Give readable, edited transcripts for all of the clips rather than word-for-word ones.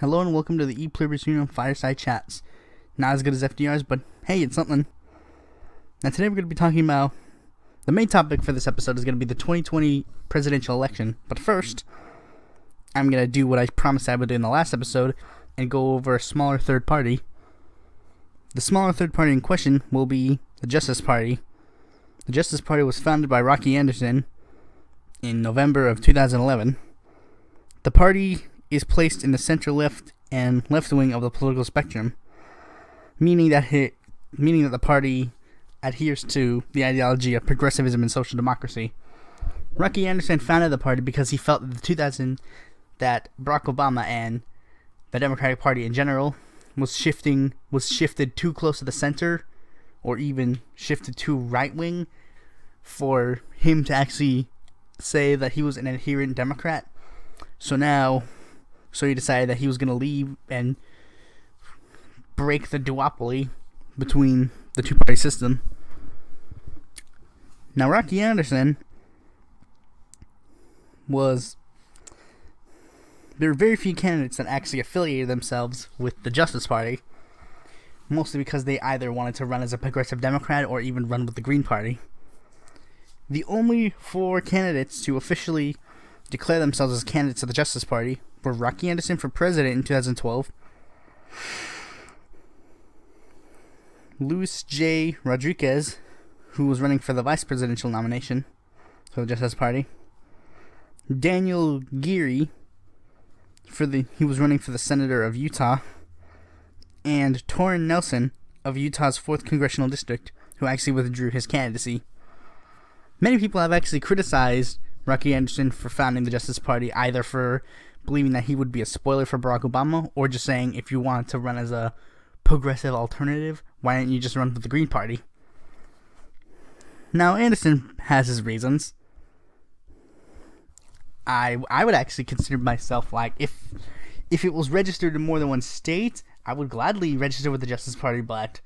Hello and welcome to the Pluribus Unum Fireside Chats. Not as good as FDR's, but hey, it's something. Now today we're going to be talking about, the main topic for this episode is going to be the 2020 presidential election. But first, I'm going to do what I promised I would do in the last episode and go over a smaller third party. The smaller third party in question will be the Justice Party. The Justice Party was founded by Roque Anderson in November of 2011. The party is placed in the center-left and left wing of the political spectrum, meaning that the party adheres to the ideology of progressivism and social democracy. Roque Anderson founded the party because he felt that Barack Obama and the Democratic Party in general was shifted too close to the center, or even shifted too right-wing, for him to actually say that he was an adherent Democrat. So he decided that he was going to leave and break the duopoly between the two-party system. Now, Roque Anderson there are very few candidates that actually affiliated themselves with the Justice Party, mostly because they either wanted to run as a progressive Democrat or even run with the Green Party. The only four candidates to officially declare themselves as candidates of the Justice Party were Roque Anderson for president in 2012, Luis J. Rodriguez, who was running for the vice presidential nomination for the Justice Party, Daniel Geary, he was running for the senator of Utah, and Torrin Nelson of Utah's 4th Congressional District, who actually withdrew his candidacy. Many people have actually criticized Roque Anderson for founding the Justice Party, either for believing that he would be a spoiler for Barack Obama, or just saying if you wanted to run as a progressive alternative, why didn't you just run with the Green Party? Now, Anderson has his reasons. I would actually consider myself, like, if it was registered in more than one state, I would gladly register with the Justice Party, but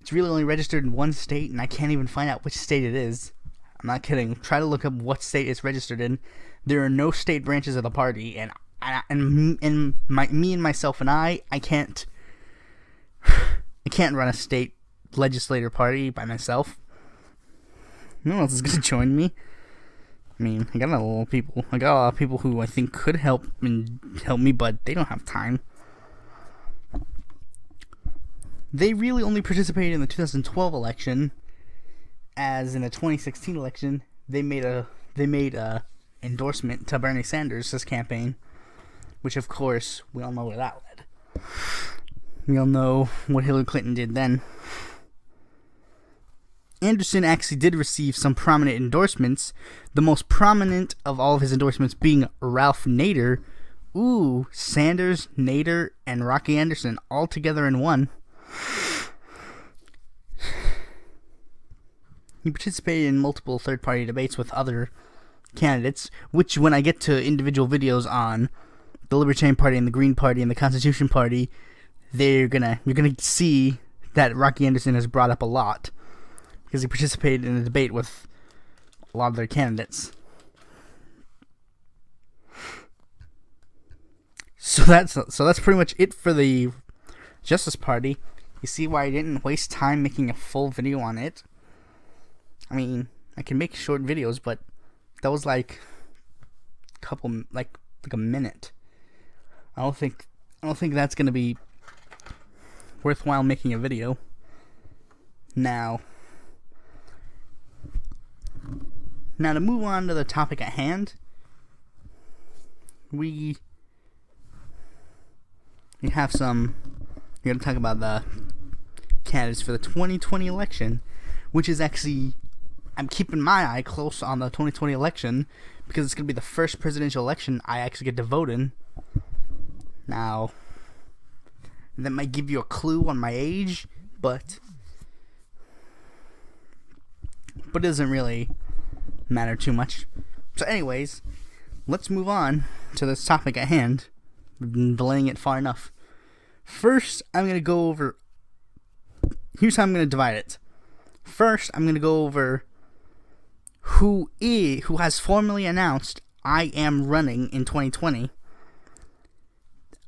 it's really only registered in one state, and I can't even find out which state it is. I'm not kidding. Try to look up what state it's registered in. There are no state branches of the party, and me and myself and I can't run a state legislator party by myself. No one else is gonna join me. I mean, I got a lot of people who I think could help me, but they don't have time. They really only participated in the 2012 election, as in the 2016 election, they made a endorsement to Bernie Sanders' campaign, which of course we all know where that led. We all know what Hillary Clinton did then. Anderson actually did receive some prominent endorsements, the most prominent of all of his endorsements being Ralph Nader. Ooh, Sanders, Nader, and Roque Anderson all together in one. He participated in multiple third-party debates with other candidates, which, when I get to individual videos on the Libertarian Party and the Green Party and the Constitution Party, you're gonna see that Roque Anderson has brought up a lot, because he participated in a debate with a lot of their candidates. So that's pretty much it for the Justice Party. You see why I didn't waste time making a full video on it? I mean, I can make short videos, but that was like a minute. I don't think that's gonna be worthwhile making a video. Now to move on to the topic at hand, we're gonna talk about the candidates for the 2020 election, which is actually, I'm keeping my eye close on the 2020 election because it's going to be the first presidential election I actually get to vote in. Now, that might give you a clue on my age, but it doesn't really matter too much. So anyways, let's move on to this topic at hand. We've been delaying it far enough. First, I'm going to go over, here's how I'm going to divide it. First, I'm going to go over who has formally announced I am running in 2020.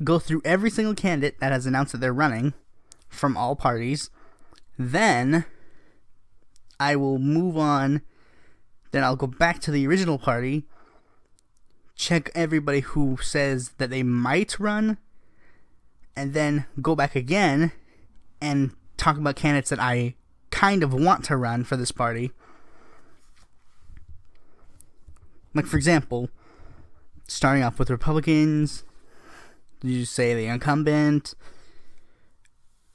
go through every single candidate that has announced that they're running from all parties. Then I will move on. Then I'll go back to the original party, check everybody who says that they might run, and then go back again and talk about candidates that I kind of want to run for this party. Like, for example, starting off with Republicans, you say the incumbent,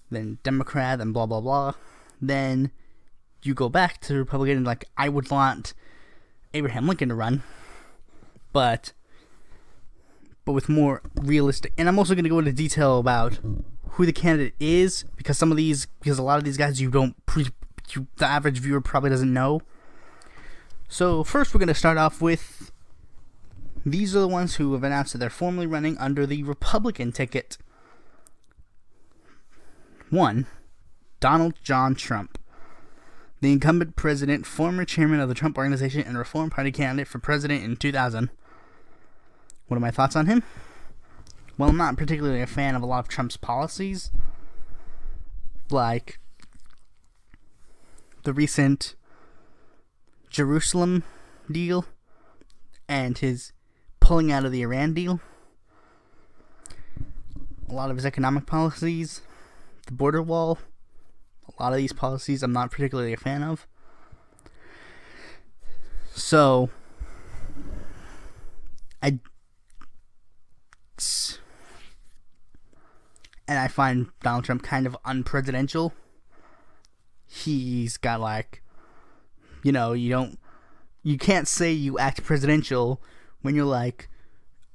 then Democrat, then blah, blah, blah. Then you go back to Republican, and like, I would want Abraham Lincoln to run, but with more realistic. And I'm also going to go into detail about who the candidate is, because a lot of these guys the average viewer probably doesn't know. So first we're going to start off with, these are the ones who have announced that they're formally running under the Republican ticket. 1. Donald John Trump, the incumbent president, former chairman of the Trump Organization, and Reform Party candidate for president in 2000. What are my thoughts on him? Well, I'm not particularly a fan of a lot of Trump's policies, like the recent Jerusalem deal and his pulling out of the Iran deal. A lot of his economic policies, the border wall, a lot of these policies I'm not particularly a fan of. So, I find Donald Trump kind of unpresidential. He's got you can't say you act presidential when you're like,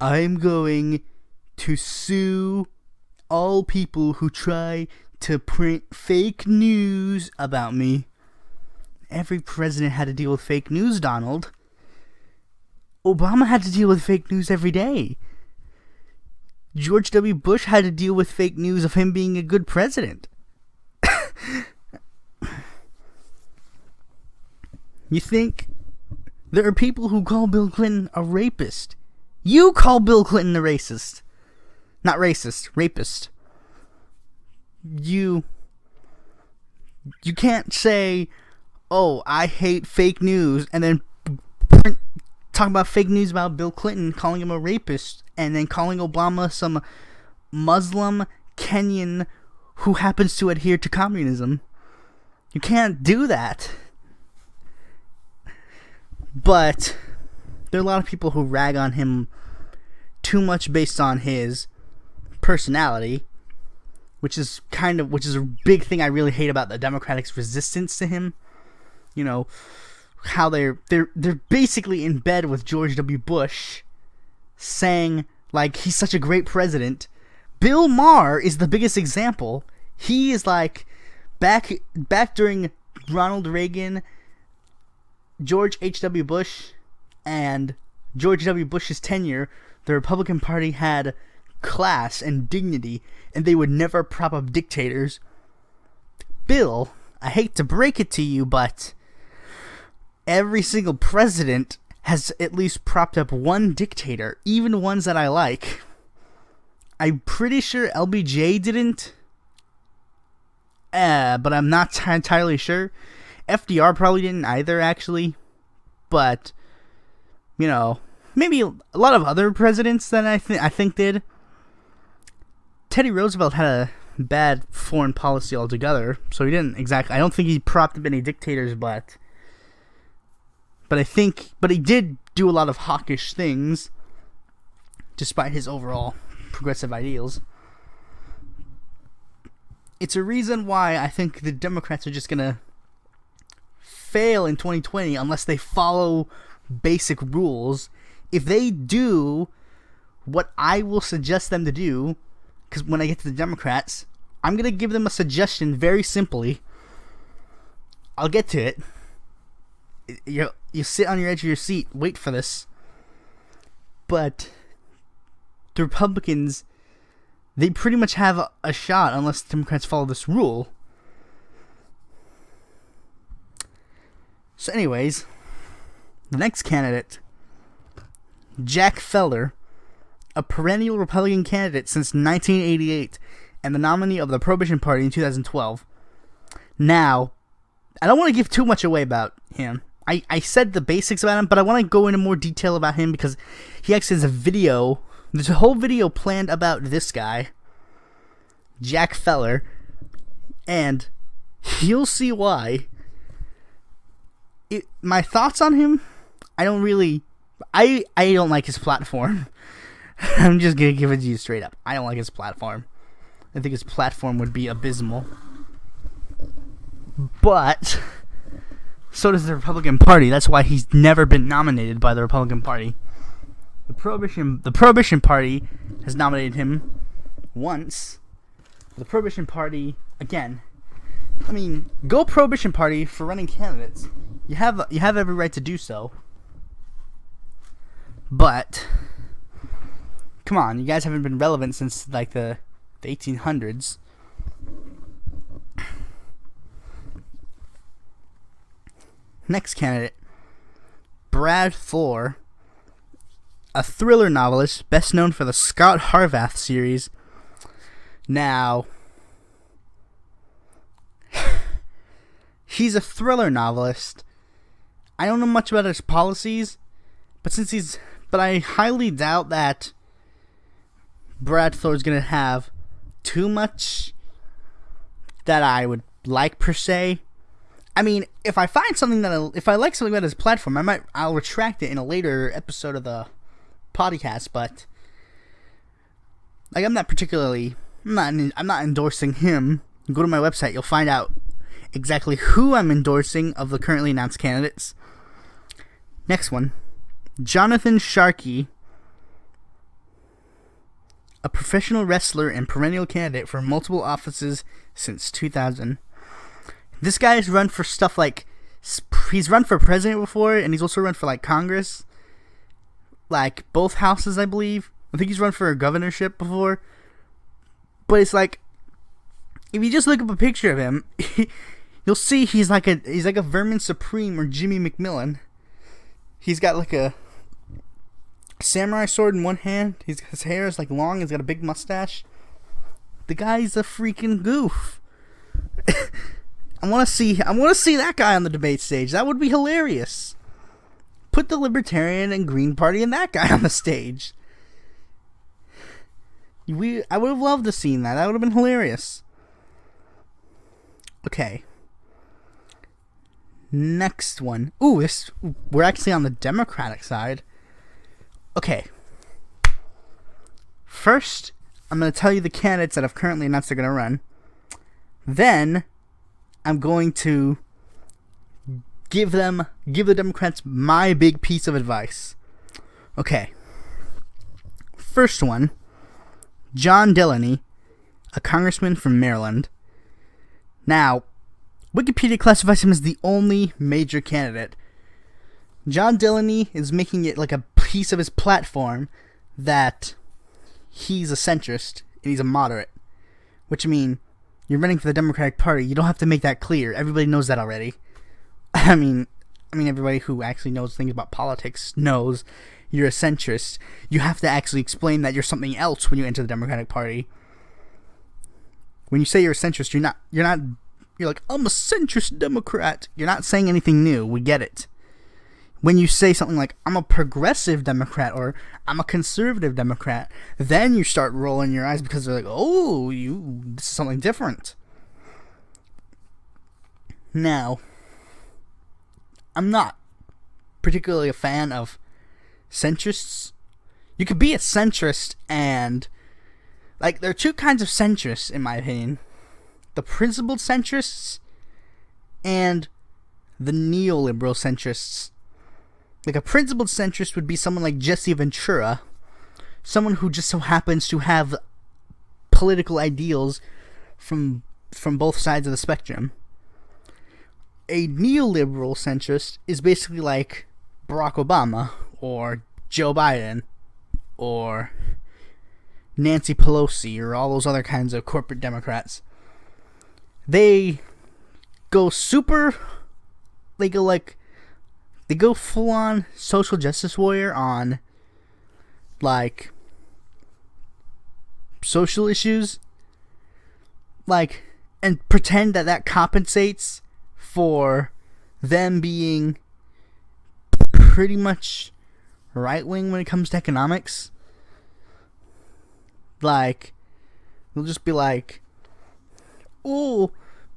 I'm going to sue all people who try to print fake news about me. Every president had to deal with fake news, Donald. Obama had to deal with fake news every day. George W. Bush had to deal with fake news of him being a good president. You think there are people who call Bill Clinton a rapist? You call Bill Clinton a racist. Not racist, rapist. You can't say, oh, I hate fake news, and then talk about fake news about Bill Clinton, calling him a rapist, and then calling Obama some Muslim Kenyan who happens to adhere to communism. You can't do that. But there are a lot of people who rag on him too much based on his personality, which is a big thing I really hate about the Democrats' resistance to him. You know, how they're basically in bed with George W. Bush, saying like he's such a great president. Bill Maher is the biggest example. He is like back during Ronald Reagan, George H.W. Bush, and George W. Bush's tenure, the Republican Party had class and dignity, and they would never prop up dictators. Bill, I hate to break it to you, but every single president has at least propped up one dictator, even ones that I like. I'm pretty sure LBJ didn't, but I'm not entirely sure. FDR probably didn't either, actually. But, maybe a lot of other presidents that I think did. Teddy Roosevelt had a bad foreign policy altogether, so he didn't exactly. I don't think he propped up any dictators, but he did do a lot of hawkish things, despite his overall progressive ideals. It's a reason why I think the Democrats are just gonna fail in 2020 unless they follow basic rules. If they do what I will suggest them to do, because when I get to the Democrats, I'm going to give them a suggestion very simply. I'll get to it. You sit on your edge of your seat, wait for this. But the Republicans, they pretty much have a shot unless the Democrats follow this rule. So anyways, the next candidate, Jack Feller, a perennial Republican candidate since 1988 and the nominee of the Prohibition Party in 2012. Now, I don't want to give too much away about him. I said the basics about him, but I want to go into more detail about him because he actually has a video. There's a whole video planned about this guy, Jack Feller, and you'll see why. My thoughts on him, I don't like his platform. I'm just going to give it to you straight up. I don't like his platform. I think his platform would be abysmal. But so does the Republican Party. That's why he's never been nominated by the Republican Party. The Prohibition Party has nominated him once. The Prohibition Party, again, I mean, go Prohibition Party for running candidates. You have every right to do so. But come on, you guys haven't been relevant since like the 1800s. Next candidate, Brad Thor, a thriller novelist best known for the Scott Harvath series. Now, he's a thriller novelist. I don't know much about his policies, but I highly doubt that Brad Thor is going to have too much that I would like per se. I mean, if I like something about his platform, I'll retract it in a later episode of the podcast. But like, I'm not endorsing him. Go to my website, you'll find out exactly who I'm endorsing of the currently announced candidates. Next one, Jonathan Sharkey, a professional wrestler and perennial candidate for multiple offices since 2000. This guy has run for stuff like, he's run for president before, and he's also run for like Congress, like both houses, I believe. I think he's run for a governorship before. But it's like, if you just look up a picture of him, you'll see he's like a Vermin Supreme or Jimmy McMillan. He's got like a samurai sword in one hand. His hair is like long. He's got a big mustache. The guy's a freaking goof. I want to see that guy on the debate stage. That would be hilarious. Put the Libertarian and Green Party and that guy on the stage. I would have loved to seen that. That would have been hilarious. Okay. Next one. We're actually on the Democratic side. Okay. First, I'm going to tell you the candidates that have currently announced they're going to run. Then, I'm going to give the Democrats my big piece of advice. Okay. First one, John Delaney, a congressman from Maryland. Now, Wikipedia classifies him as the only major candidate. John Delaney is making it like a piece of his platform that he's a centrist and he's a moderate. Which I mean, you're running for the Democratic Party. You don't have to make that clear. Everybody knows that already. I mean, everybody who actually knows things about politics knows you're a centrist. You have to actually explain that you're something else when you enter the Democratic Party. When you say you're a centrist, you're like, I'm a centrist Democrat. You're not saying anything new. We get it. When you say something like, I'm a progressive Democrat or I'm a conservative Democrat, then you start rolling your eyes because they're like, oh, this is something different. Now, I'm not particularly a fan of centrists. You could be a centrist and, like, there are two kinds of centrists, in my opinion. The principled centrists and the neoliberal centrists. Like, a principled centrist would be someone like Jesse Ventura, someone who just so happens to have political ideals from both sides of the spectrum. A neoliberal centrist is basically like Barack Obama or Joe Biden or Nancy Pelosi or all those other kinds of corporate Democrats. They go full on social justice warrior on, like, social issues, like, and pretend that compensates for them being pretty much right-wing when it comes to economics. Like, they'll just be like, oh,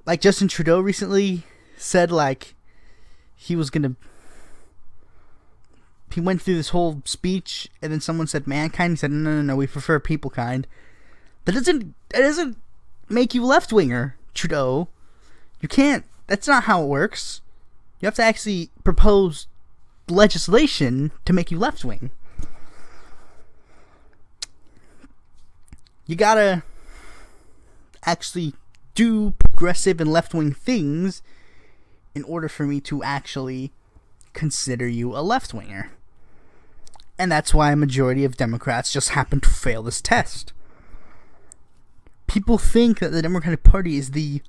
like Justin Trudeau recently said, like, he went through this whole speech, and then someone said mankind. He said, no, we prefer people kind. That doesn't make you left-winger, Trudeau. You can't. That's not how it works. You have to actually propose legislation to make you left-wing. You gotta actually do progressive and left-wing things in order for me to actually consider you a left-winger. And that's why a majority of Democrats just happen to fail this test. People think that the Democratic Party is the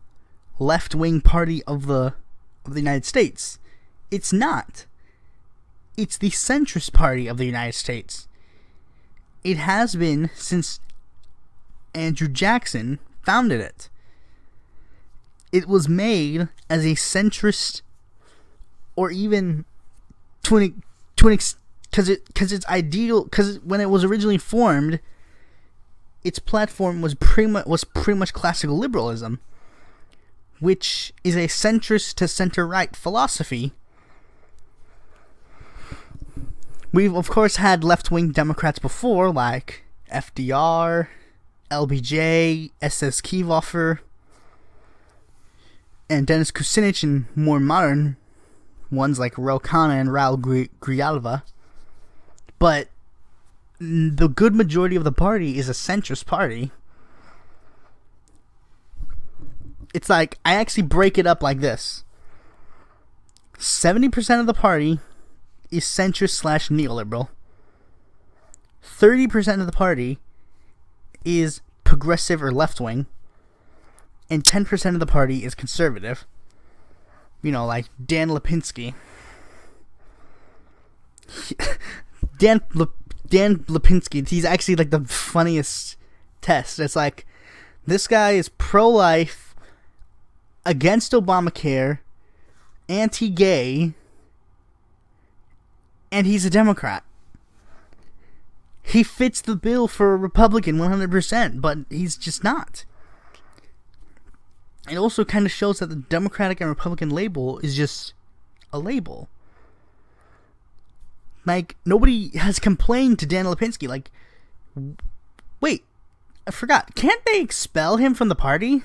left-wing party of the United States. It's not. It's the centrist party of the United States. It has been since Andrew Jackson founded it. It was made as a centrist, or even because its ideal, because when it was originally formed, its platform was pretty much classical liberalism, which is a centrist to center-right philosophy. We've, of course, had left-wing Democrats before, like FDR, LBJ, SS Kefauver, and Dennis Kucinich, and more modern ones like Ro Khanna and Raul Grijalva. But the good majority of the party is a centrist party. It's like, I actually break it up like this. 70% of the party is centrist / neoliberal. 30% of the party is progressive or left-wing. And 10% of the party is conservative. You know, like Dan Lipinski. Dan Lipinski, he's actually like the funniest test. It's like, this guy is pro-life, against Obamacare, anti-gay, and he's a Democrat. He fits the bill for a Republican 100%, but he's just not. It also kind of shows that the Democratic and Republican label is just a label. Like, nobody has complained to Dan Lipinski. Like, wait, I forgot. Can't they expel him from the party?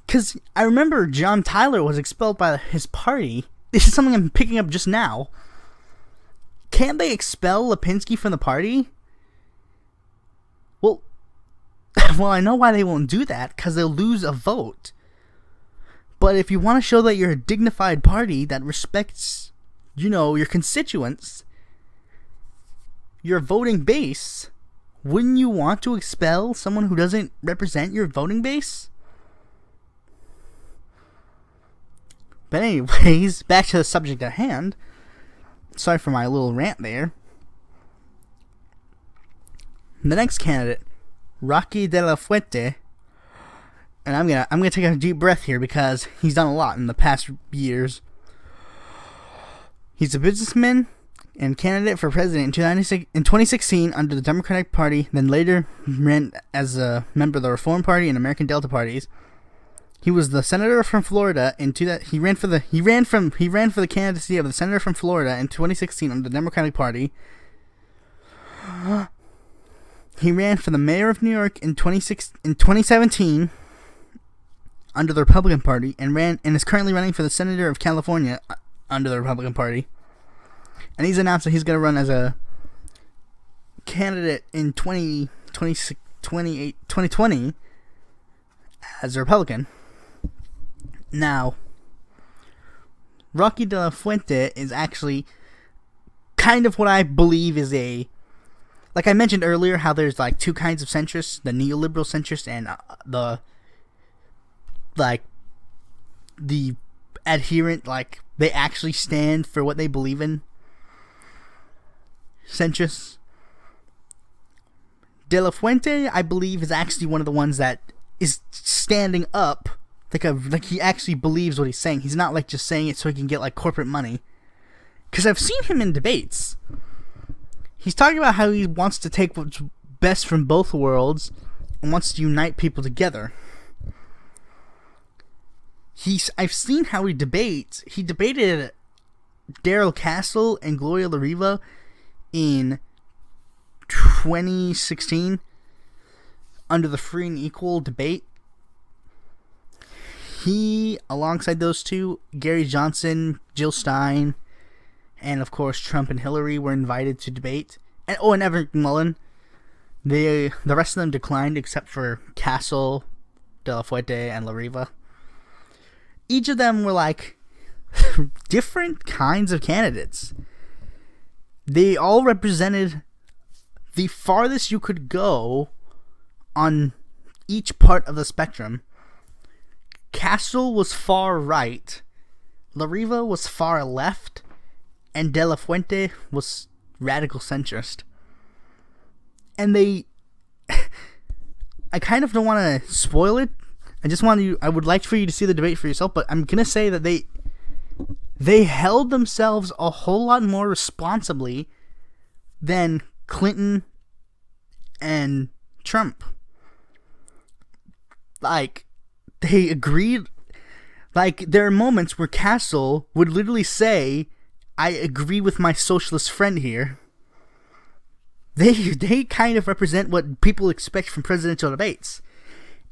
Because I remember John Tyler was expelled by his party. This is something I'm picking up just now. Can't they expel Lipinski from the party? Well, I know why they won't do that, because they'll lose a vote. But if you want to show that you're a dignified party that respects, your constituents, your voting base, wouldn't you want to expel someone who doesn't represent your voting base? But anyways, back to the subject at hand. Sorry for my little rant there. The next candidate, Roque de La Fuente, and I'm gonna take a deep breath here because he's done a lot in the past years. He's a businessman and candidate for president in 2016 under the Democratic Party, then later ran as a member of the Reform Party and American Delta parties. He was the senator from Florida he ran for the candidacy of the senator from Florida in 2016 under the Democratic Party. He ran for the mayor of New York in 2017 under the Republican Party and is currently running for the senator of California under the Republican Party. And he's announced that he's going to run as a candidate in 2020 as a Republican. Now, Roque de La Fuente is actually kind of what I believe is like I mentioned earlier, how there's like two kinds of centrists, the neoliberal centrist and the adherent, like they actually stand for what they believe in, centrists. De La Fuente, I believe, is actually one of the ones that is standing up, like he actually believes what he's saying. He's not like just saying it so he can get like corporate money. Because I've seen him in debates. He's talking about how he wants to take what's best from both worlds and wants to unite people together. I've seen how he debates. He debated Daryl Castle and Gloria La Riva in 2016 under the free and equal debate. He, alongside those two, Gary Johnson, Jill Stein, and of course Trump and Hillary were invited to debate. And Evan Mullen. The rest of them declined except for Castle, De La Fuente, and La Riva. Each of them were like different kinds of candidates. They all represented the farthest you could go on each part of the spectrum. Castle was far right, La Riva was far left, and De La Fuente was radical centrist. And I kind of don't want to spoil it. I would like for you to see the debate for yourself, but I'm gonna say that they held themselves a whole lot more responsibly than Clinton and Trump. Like, they agreed. Like, there are moments where Castle would literally say, I agree with my socialist friend here. They kind of represent what people expect from presidential debates.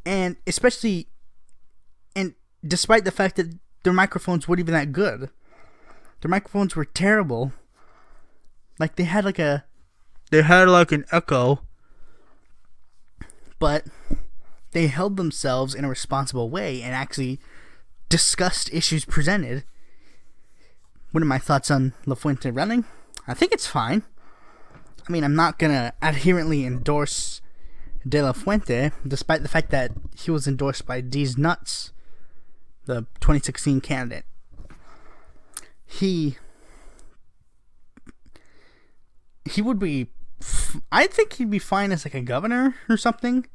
And despite the fact that their microphones weren't even that good. Their microphones were terrible. Like, they had like an echo. But they held themselves in a responsible way and actually discussed issues presented. What are my thoughts on La Fuente running? I think it's fine. I mean, I'm not going to adherently endorse De La Fuente, despite the fact that he was endorsed by D's Nuts, the 2016 candidate. He would be... I think he'd be fine as like a governor or something.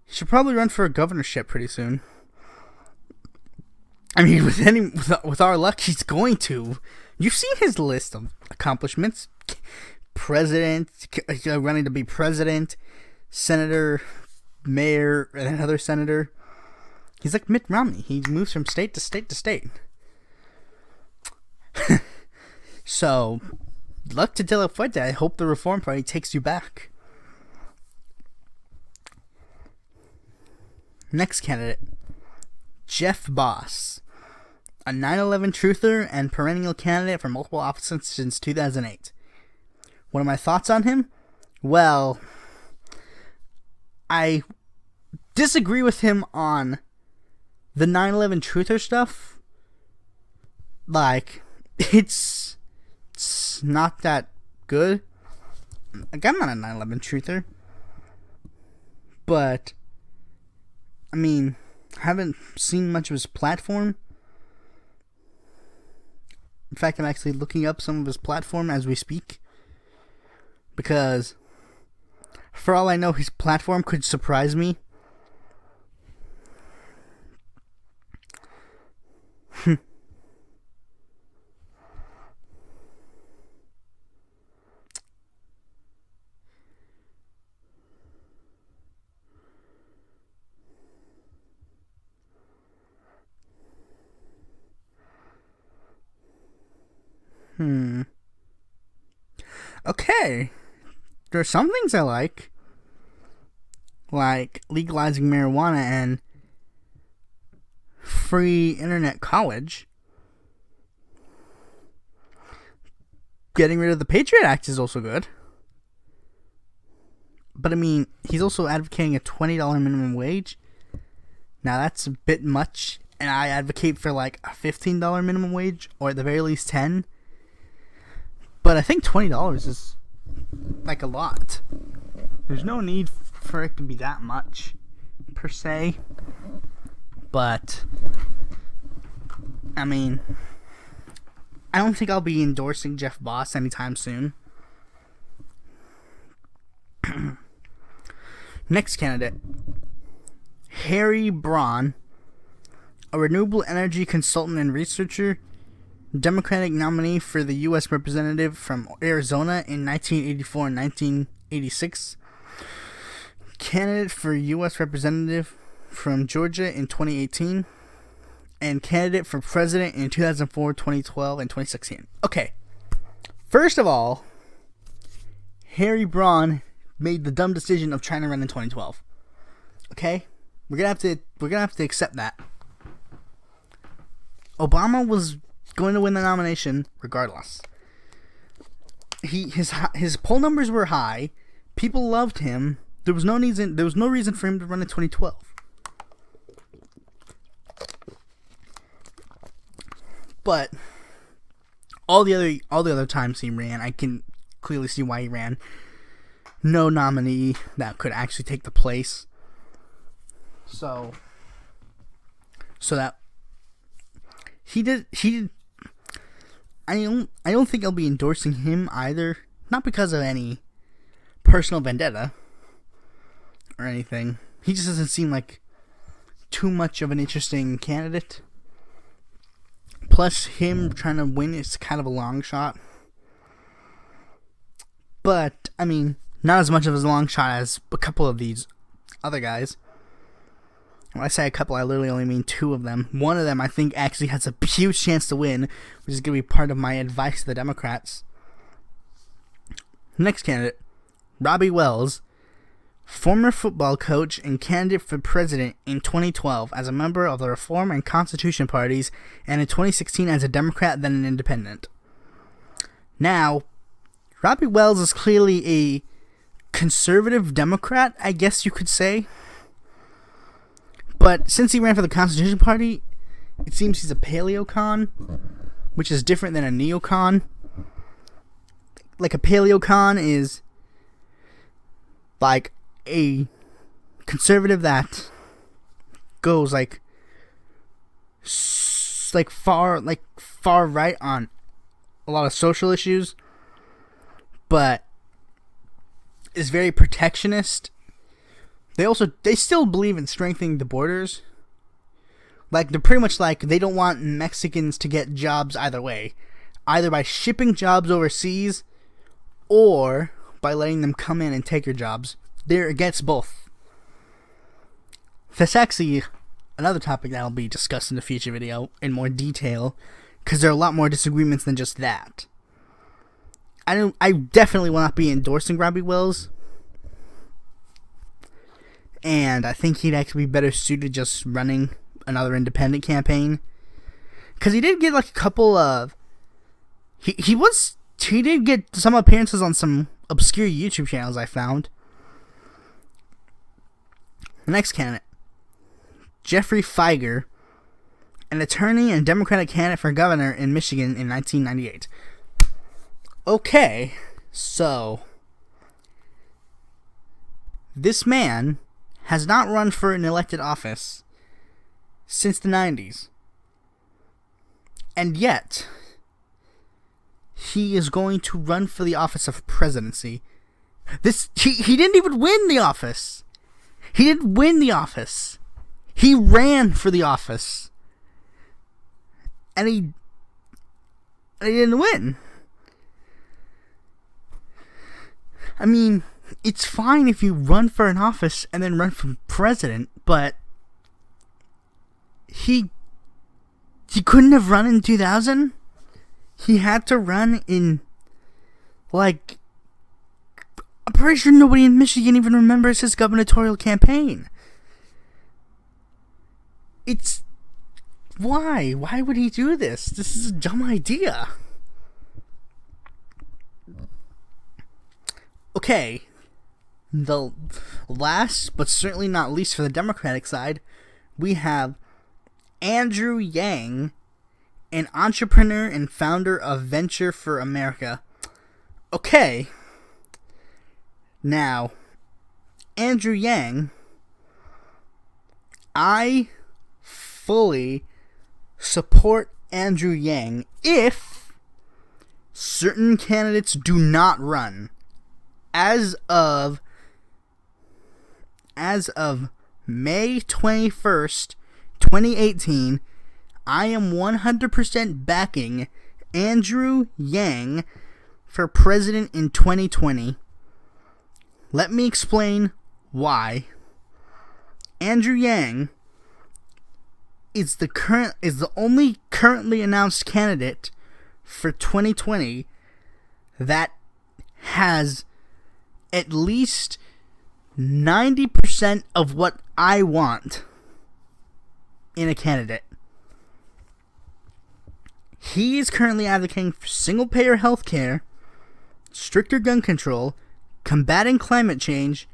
He should probably run for a governorship pretty soon. I mean, with our luck, he's going to. You've seen his list of accomplishments. President, running to be president, senator, mayor, and another senator. He's like Mitt Romney. He moves from state to state to state. So, luck to De La Fuente. I hope the Reform Party takes you back. Next candidate, Jeff Boss, a 9/11 truther and perennial candidate for multiple offices since 2008. What are my thoughts on him? Well, I disagree with him on the 9/11 truther stuff. Like, it's not that good. Like, I'm not a 9/11 truther. But, I mean, I haven't seen much of his platform. In fact, I'm actually looking up some of his platform as we speak. Because, for all I know, his platform could surprise me. Okay. There are some things I like legalizing marijuana and free internet college. Getting rid of the Patriot Act is also good. But I mean, he's also advocating a $20 minimum wage. Now that's a bit much, and I advocate for like a $15 minimum wage, or at the very least $10. But I think $20 is like a lot. There's no need for it to be that much, per se. But, I mean, I don't think I'll be endorsing Jeff Boss anytime soon. Next candidate, Harry Braun, a renewable energy consultant and researcher, Democratic nominee for the U.S. Representative from Arizona in 1984 and 1986, candidate for U.S. Representative from Georgia in 2018, and candidate for president in 2004, 2012, and 2016. Okay, first of all, Harry Braun made the dumb decision of trying to run in 2012. Okay, we're gonna have to accept that. Obama was going to win the nomination regardless. His poll numbers were high. People loved him. There was no reason for him to run in 2012. But all the other times he ran, I can clearly see why he ran. No nominee that could actually take the place. So that he did. I don't think I'll be endorsing him either. Not because of any personal vendetta or anything. He just doesn't seem like too much of an interesting candidate. Plus, him trying to win is kind of a long shot. But, I mean, not as much of a long shot as a couple of these other guys. When I say a couple, I literally only mean two of them. One of them, I think, actually has a huge chance to win, which is going to be part of my advice to the Democrats. Next candidate, Robbie Wells, former football coach and candidate for president in 2012 as a member of the Reform and Constitution parties, and in 2016 as a Democrat, then an independent. Now, Robbie Wells is clearly a conservative Democrat, I guess you could say. But since he ran for the Constitution Party, it seems he's a paleocon, which is different than a neocon. Like, a paleocon is like a conservative that goes like far right on a lot of social issues, but is very protectionist. They still believe in strengthening the borders. Like, they're pretty much like, they don't want Mexicans to get jobs either way. Either by shipping jobs overseas, or by letting them come in and take your jobs. They're against both. That's actually another topic that will be discussed in a future video in more detail, because there are a lot more disagreements than just that. I definitely will not be endorsing Robbie Wells. And I think he'd actually be better suited just running another independent campaign. Because he did get like a couple of... He did get some appearances on some obscure YouTube channels I found. The next candidate, Jeffrey Feiger, an attorney and Democratic candidate for governor in Michigan in 1998. Okay, so... this man has not run for an elected office since the 90s. And yet, he is going to run for the office of presidency. He didn't even win the office. He didn't win the office. He ran for the office. And he didn't win. I mean, it's fine if you run for an office and then run for president, but he couldn't have run in 2000. He had to run in, like, I'm pretty sure nobody in Michigan even remembers his gubernatorial campaign. It's, why? Why would he do this? This is a dumb idea. Okay, the last, but certainly not least for the Democratic side, we have Andrew Yang, an entrepreneur and founder of Venture for America. Okay, now, Andrew Yang, I fully support Andrew Yang if certain candidates do not run. As of as of May 21st, 2018, I am 100% backing Andrew Yang for president in 2020. Let me explain why. Andrew Yang is the only currently announced candidate for 2020 that has at least 90% of what I want in a candidate. He is currently advocating for single-payer health care, stricter gun control, combating climate change,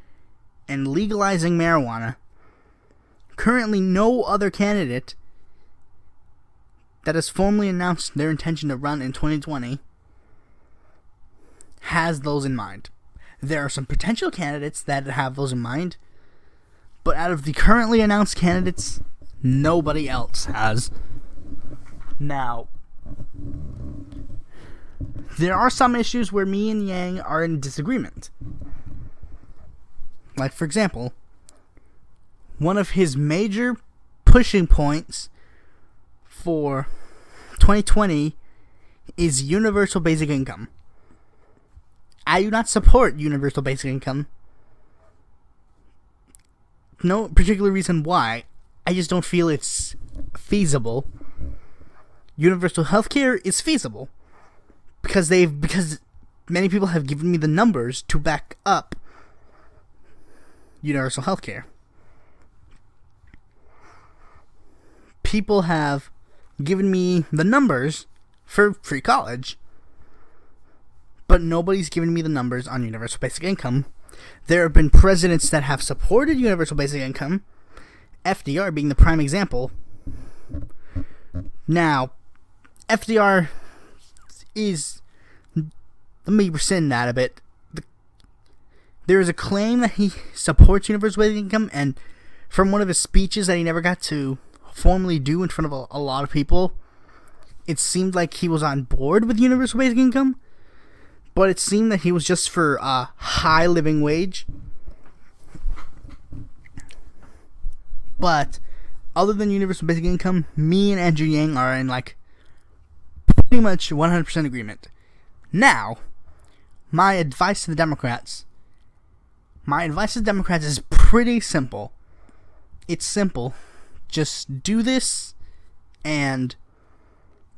and legalizing marijuana. Currently, no other candidate that has formally announced their intention to run in 2020 has those in mind. There are some potential candidates that have those in mind, but out of the currently announced candidates, nobody else has. Now, there are some issues where me and Yang are in disagreement. Like, for example, one of his major pushing points for 2020 is universal basic income. I do not support universal basic income. No particular reason why. I just don't feel it's feasible. Universal healthcare is feasible because many people have given me the numbers to back up universal healthcare. People have given me the numbers for free college, but nobody's given me the numbers on universal basic income. There have been presidents that have supported universal basic income, FDR being the prime example. Now, FDR is... Let me rescind that a bit. There is a claim that he supports universal basic income, and from one of his speeches that he never got to formally do in front of a lot of people, it seemed like he was on board with universal basic income, but it seemed that he was just for a high living wage. But other than universal basic income, me and Andrew Yang are in pretty much 100% agreement. Now, my advice to the Democrats is pretty simple. It's simple. Just do this, and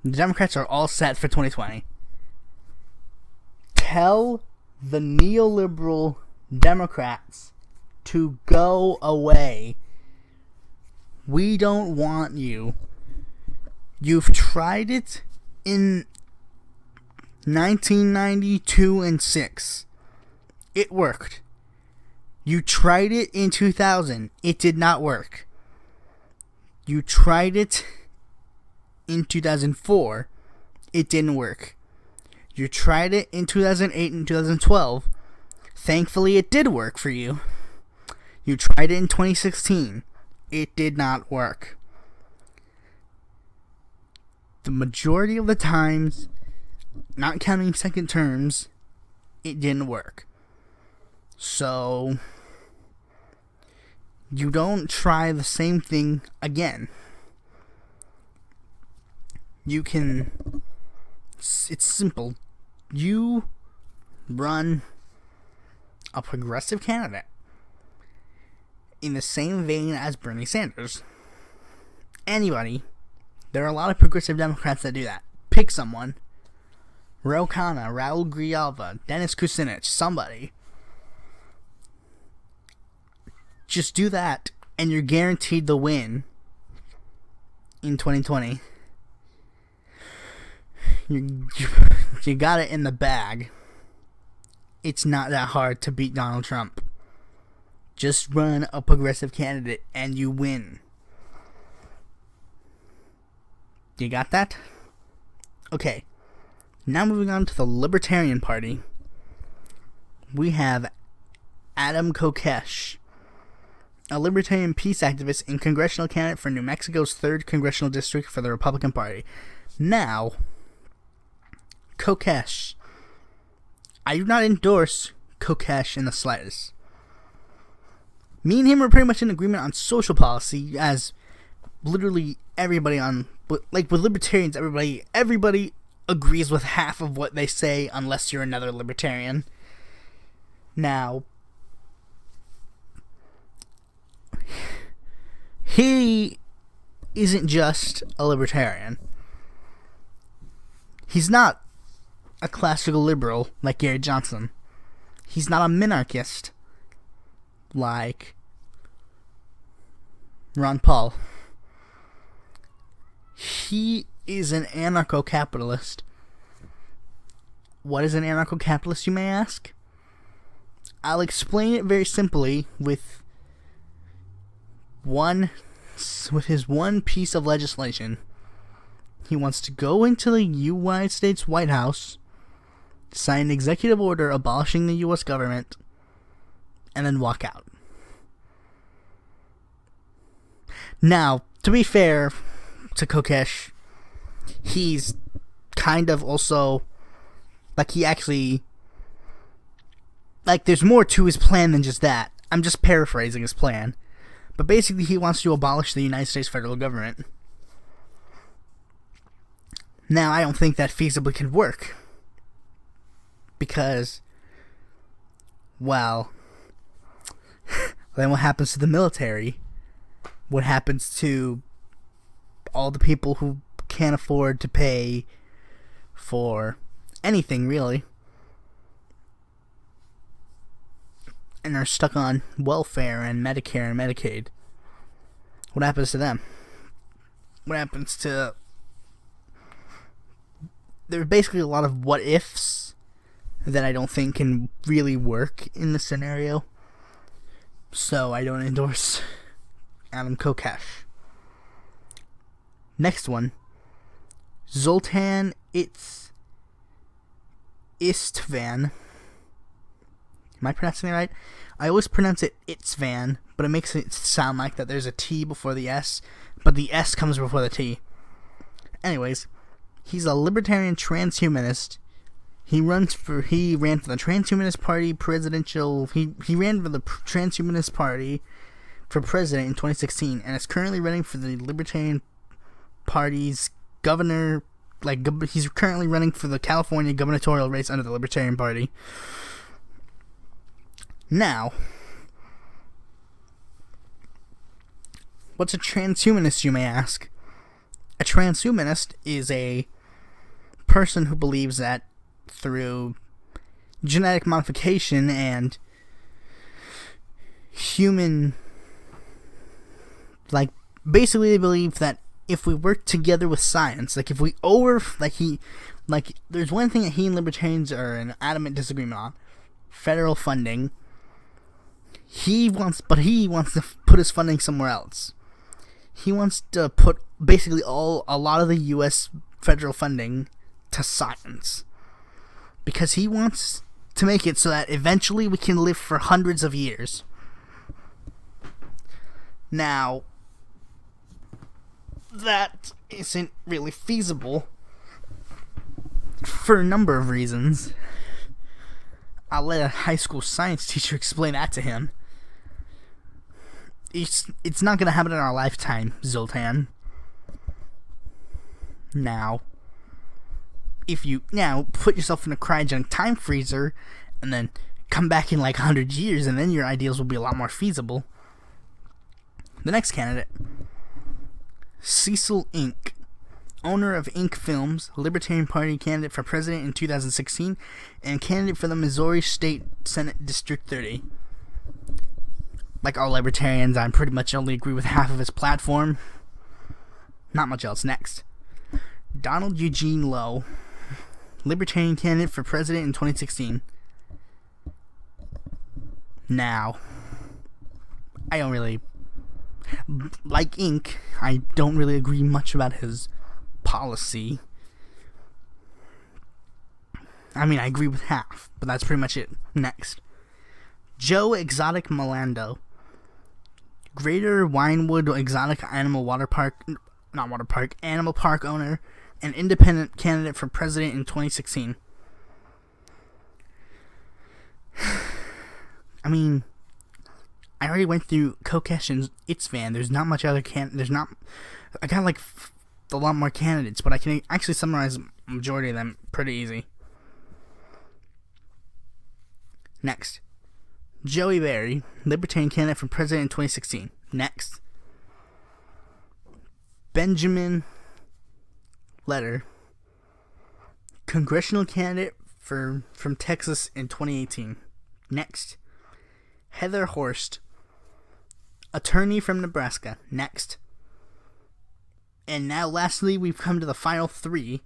the Democrats are all set for 2020. Tell the neoliberal Democrats to go away. We don't want you. You've tried it in 1992 and 6. It worked. You tried it in 2000. It did not work. You tried it in 2004. It didn't work. You tried it in 2008 and 2012. Thankfully, it did work for you. You tried it in 2016. It did not work. The majority of the times, not counting second terms, it didn't work. So, you don't try the same thing again. You can... It's simple. You run a progressive candidate in the same vein as Bernie Sanders. Anybody. There are a lot of progressive Democrats that do that. Pick someone. Ro Khanna, Raul Grijalva, Dennis Kucinich, somebody. Just do that, and you're guaranteed the win in 2020. You got it in the bag. It's not that hard to beat Donald Trump. Just run a progressive candidate, and you win. You got that? Okay. Now moving on to the Libertarian Party. We have Adam Kokesh, a libertarian peace activist and congressional candidate for New Mexico's 3rd Congressional District for the Republican Party. Now, Kokesh. I do not endorse Kokesh in the slightest. Me and him are pretty much in agreement on social policy, as literally everybody with libertarians, everybody agrees with half of what they say unless you're another libertarian. Now, he isn't just a libertarian. He's not a classical liberal like Gary Johnson. He's not a minarchist like Ron Paul. He is an anarcho-capitalist. What is an anarcho-capitalist, you may ask? I'll explain it very simply with his one piece of legislation. He wants to go into the United States White House, sign an executive order abolishing the U.S. government, and then walk out. Now, to be fair to Kokesh, he's kind of also, there's more to his plan than just that. I'm just paraphrasing his plan. But basically, he wants to abolish the United States federal government. Now, I don't think that feasibly can work. Because, well, then what happens to the military? What happens to all the people who can't afford to pay for anything, really, and are stuck on welfare and Medicare and Medicaid? What happens to them? What happens to... There's basically a lot of what-ifs that I don't think can really work in this scenario. So I don't endorse Adam Kokesh. Next one. Zoltan Istvan. Am I pronouncing it right? I always pronounce it Itzvan, but it makes it sound like that there's a T before the S, but the S comes before the T. Anyways, he's a libertarian transhumanist. He ran for the Transhumanist Party presidential. He ran for the Transhumanist Party for president in 2016, and is currently running for the Libertarian Party's governor. He's currently running for the California gubernatorial race under the Libertarian Party. Now, what's a transhumanist, you may ask? A transhumanist is a person who believes that through genetic modification and human, basically they believe that if we work together with science, there's one thing that he and libertarians are in adamant disagreement on: federal funding. He wants to put his funding somewhere else. He wants to put basically a lot of the U.S. federal funding to science, because he wants to make it so that eventually we can live for hundreds of years. Now, that isn't really feasible for a number of reasons. I'll let a high school science teacher explain that to him. It's not going to happen in our lifetime, Zoltan. Now, if you put yourself in a cryogenic time freezer and then come back in 100 years, and then your ideas will be a lot more feasible. The next candidate, Cecil Inc., owner of Inc. Films, Libertarian Party candidate for president in 2016, and candidate for the Missouri State Senate District 30. Like all libertarians, I pretty much only agree with half of his platform. Not much else. Next, Donald Eugene Lowe, Libertarian candidate for president in 2016. Now, I don't really... Like Inc., I don't really agree much about his policy. I mean, I agree with half, but that's pretty much it. Next, Joe Exotic Milando, Greater Winewood Exotic Animal Park owner and independent candidate for president in 2016. I mean, I already went through Kokesh and Itzvan. There's not much other I got like a lot more candidates, but I can actually summarize a majority of them pretty easy. Next, Joey Barry, Libertarian candidate for president in 2016. Next, Benjamin Letter, congressional candidate from Texas in 2018. Next, Heather Horst, attorney from Nebraska. Next. And now lastly, we've come to the final three.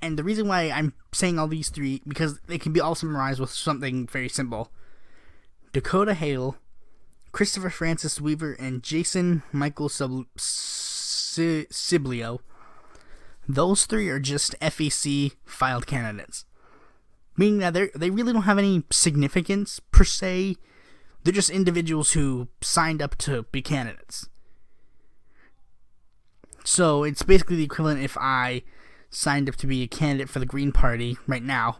And the reason why I'm saying all these three, because they can be all summarized with something very simple. Dakota Hale, Christopher Francis Weaver, and Jason Michael Siblio. Those three are just FEC filed candidates. Meaning that they really don't have any significance per se. They're just individuals who signed up to be candidates. So it's basically the equivalent if I signed up to be a candidate for the Green Party right now.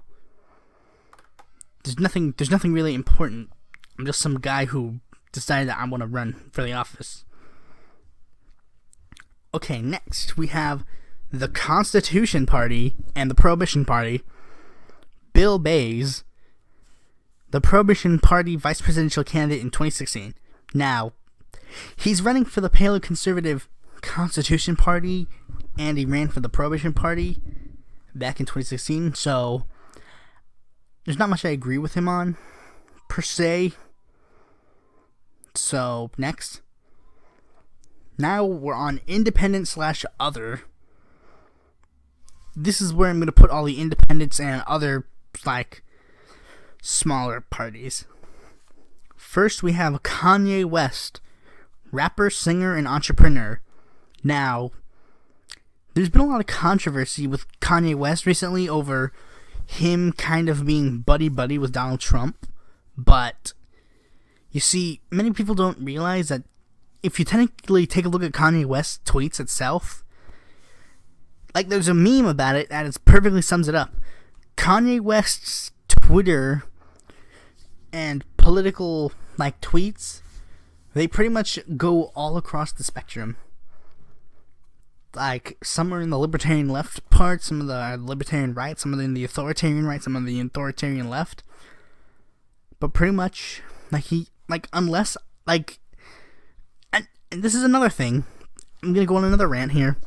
There's nothing really important. I'm just some guy who decided that I want to run for the office. Okay, next we have the Constitution Party and the Prohibition Party. Bill Bays, the Prohibition Party vice presidential candidate in 2016. Now, he's running for the paleoconservative Constitution Party, and he ran for the Prohibition Party back in 2016, so there's not much I agree with him on, per se. So, next. Now we're on independent/other. This is where I'm going to put all the independents and other, like, smaller parties. First, we have Kanye West, rapper, singer, and entrepreneur. Now, there's been a lot of controversy with Kanye West recently over him kind of being buddy-buddy with Donald Trump, but you see, many people don't realize that if you technically take a look at Kanye West's tweets itself, like, there's a meme about it that perfectly sums it up. Kanye West's Twitter and political, like, tweets, they pretty much go all across the spectrum. Like, some are in the libertarian left part, some of the libertarian right, some of the in the authoritarian right, some of the authoritarian left. But pretty much, unless, and this is another thing, I'm gonna go on another rant here.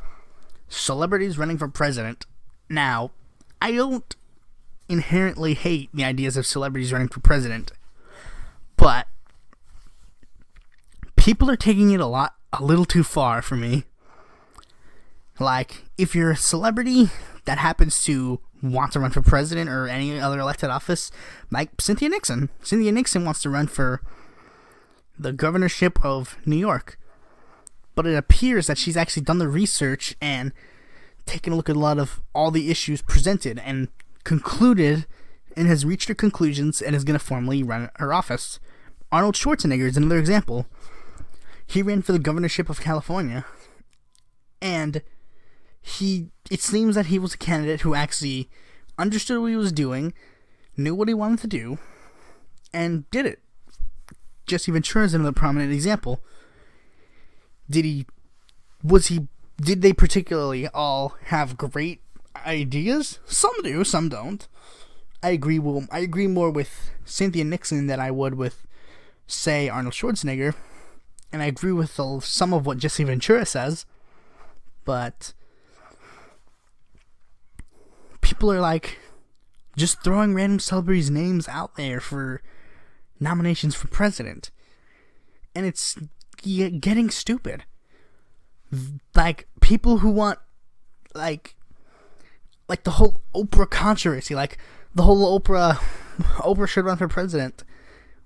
Celebrities running for president. Now, I don't inherently hate the ideas of celebrities running for president, but people are taking it a little too far for me. Like, if you're a celebrity that happens to want to run for president or any other elected office, like Cynthia Nixon. Cynthia Nixon wants to run for the governorship of New York. But it appears that she's actually done the research and taken a look at a lot of all the issues presented and concluded and has reached her conclusions and is going to formally run her office. Arnold Schwarzenegger is another example. He ran for the governorship of California, and it seems that he was a candidate who actually understood what he was doing, knew what he wanted to do, and did it. Jesse Ventura is another prominent example. Did they particularly all have great ideas? Some do, some don't. I agree more with Cynthia Nixon than I would with, say, Arnold Schwarzenegger, and I agree with some of what Jesse Ventura says, but people are like just throwing random celebrities' names out there for nominations for president, and it's getting stupid. Like, people who want like the whole Oprah controversy, like the whole Oprah should run for president,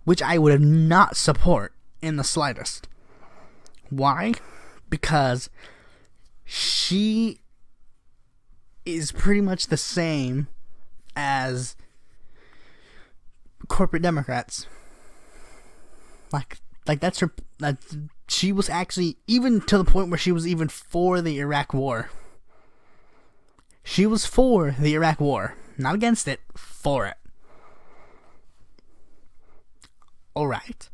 which I would not support in the slightest. Why? Because she is pretty much the same as corporate Democrats. Like that's her. She was actually, even to the point where she was even for the Iraq War. She was for the Iraq War, not against it, for it. Alright.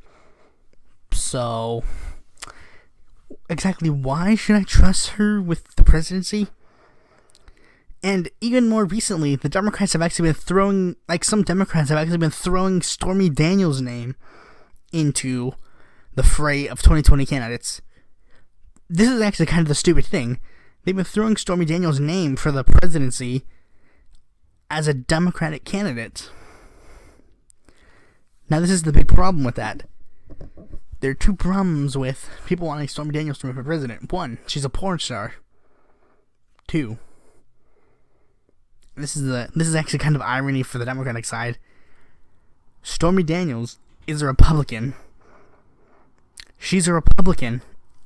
So, exactly why should I trust her with the presidency? And even more recently, the Democrats have actually been throwing, some Democrats have actually been throwing Stormy Daniels' name into the fray of 2020 candidates. This is actually kind of the stupid thing. They've been throwing Stormy Daniels' name for the presidency as a Democratic candidate. Now, this is the big problem with that. There are two problems with people wanting Stormy Daniels to run for president. One, she's a porn star. Two, this is actually kind of irony for the Democratic side. Stormy Daniels is a Republican. She's a Republican,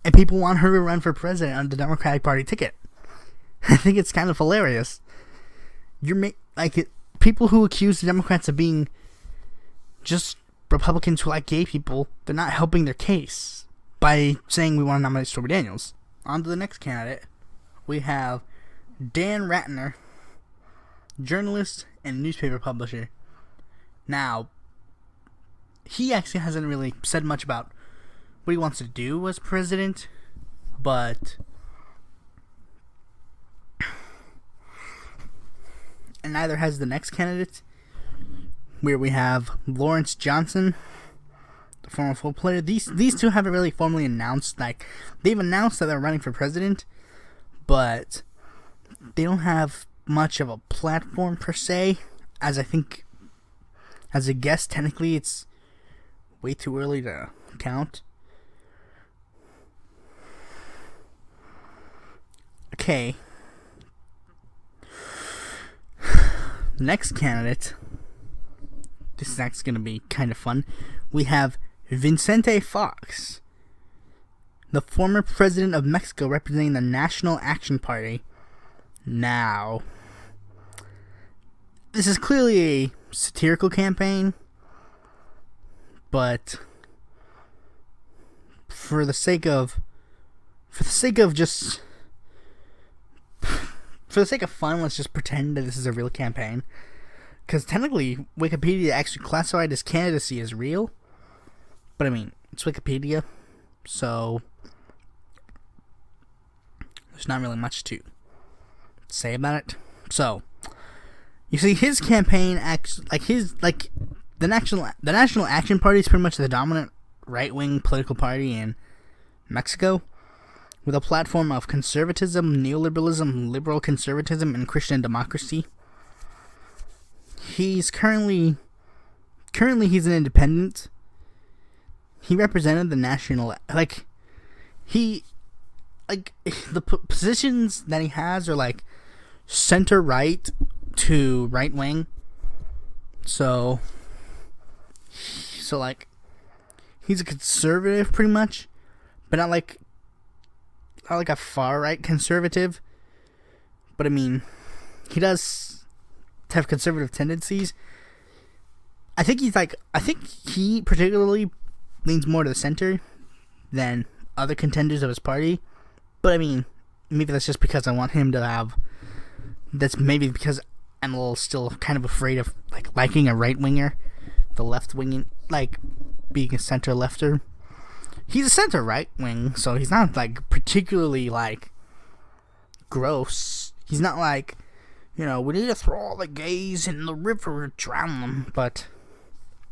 and people want her to run for president on the Democratic Party ticket. I think it's kind of hilarious. People who accuse the Democrats of being just Republicans who like gay people, they're not helping their case by saying we want to nominate Stormy Daniels. On to the next candidate, we have Dan Ratner, journalist and newspaper publisher. Now, he actually hasn't really said much about what he wants to do as president, but and neither has the next candidate, where we have Lawrence Johnson, the former football player. These two haven't really formally announced, they've announced that they're running for president, but they don't have much of a platform per se, as I think, as a guess, technically it's way too early to count. Okay. Next candidate. This is actually going to be kind of fun. We have Vicente Fox, the former president of Mexico, representing the National Action Party. Now, this is clearly a satirical campaign, but for the sake of fun, let's just pretend that this is a real campaign. Because technically, Wikipedia actually classified his candidacy as real. But I mean, it's Wikipedia, so there's not really much to say about it. So, you see, his campaign the National Action Party is pretty much the dominant right-wing political party in Mexico, with a platform of conservatism, neoliberalism, liberal conservatism, and Christian democracy. He's currently he's an independent. He represented the national, the positions that he has are center right to right wing. So he's a conservative pretty much, but not like a far right conservative. But I mean, he does have conservative tendencies. I think he particularly leans more to the center than other contenders of his party. But I mean, maybe that's just because I want him to have. That's maybe because I'm a little still kind of afraid of liking a right winger, the left wing, being a center lefter. He's a center right wing, so he's not particularly gross. He's not we need to throw all the gays in the river and drown them. But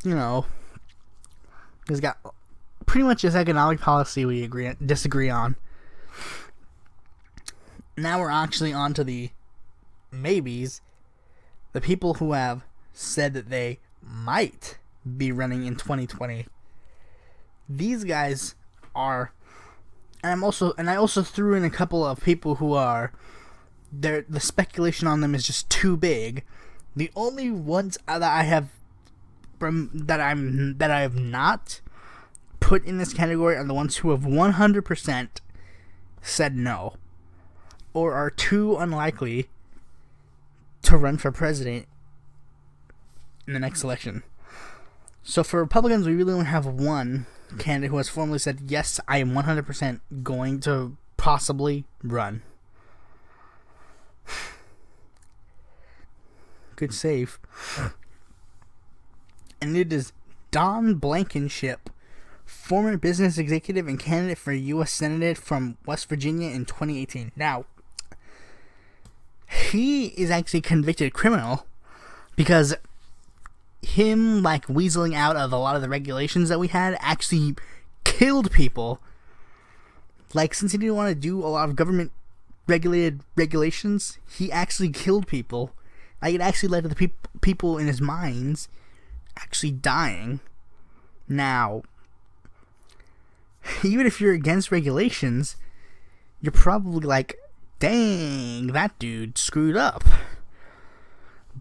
he's got pretty much his economic policy we disagree on. Now we're actually on to the maybes, the people who have said that they might be running in 2020. These guys are, and I also threw in a couple of people who are, the speculation on them is just too big. The only ones that I have not put in this category are the ones who have 100% said no, or are too unlikely to run for president in the next election. So for Republicans, we really only have one candidate who has formally said, yes, I am 100% going to possibly run. Good save. And it is Don Blankenship former business executive and candidate for U.S. Senate from West Virginia in 2018. Now, he is actually a convicted criminal because him, like, weaseling out of a lot of the regulations that we had actually killed people. Like, since he didn't want to do a lot of government regulated regulations, he actually killed people. Like, it actually led to the people in his minds actually dying. Now, even if you're against regulations, you're probably like, dang, that dude screwed up.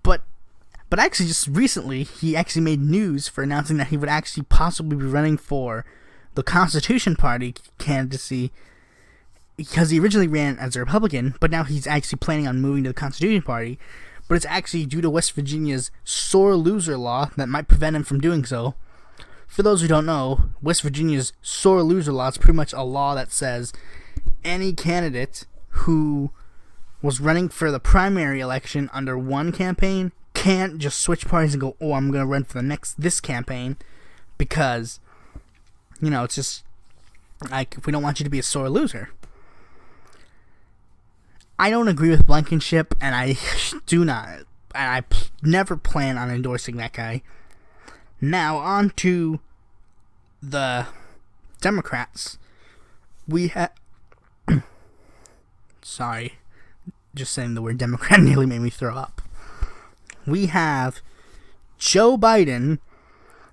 But actually, just recently, he actually made news for announcing that he would actually possibly be running for the Constitution Party candidacy, because he originally ran as a Republican, but now he's actually planning on moving to the Constitution Party. But it's actually due to West Virginia's sore loser law that might prevent him from doing so. For those who don't know, West Virginia's sore loser law is pretty much a law that says any candidate who was running for the primary election under one campaign can't just switch parties and go, oh, I'm going to run for this campaign, because, you know, it's just, like, we don't want you to be a sore loser. I don't agree with Blankenship, and I do not, and I never plan on endorsing that guy. Now, on to the Democrats. We have, sorry, just saying the word Democrat nearly made me throw up. We have Joe Biden,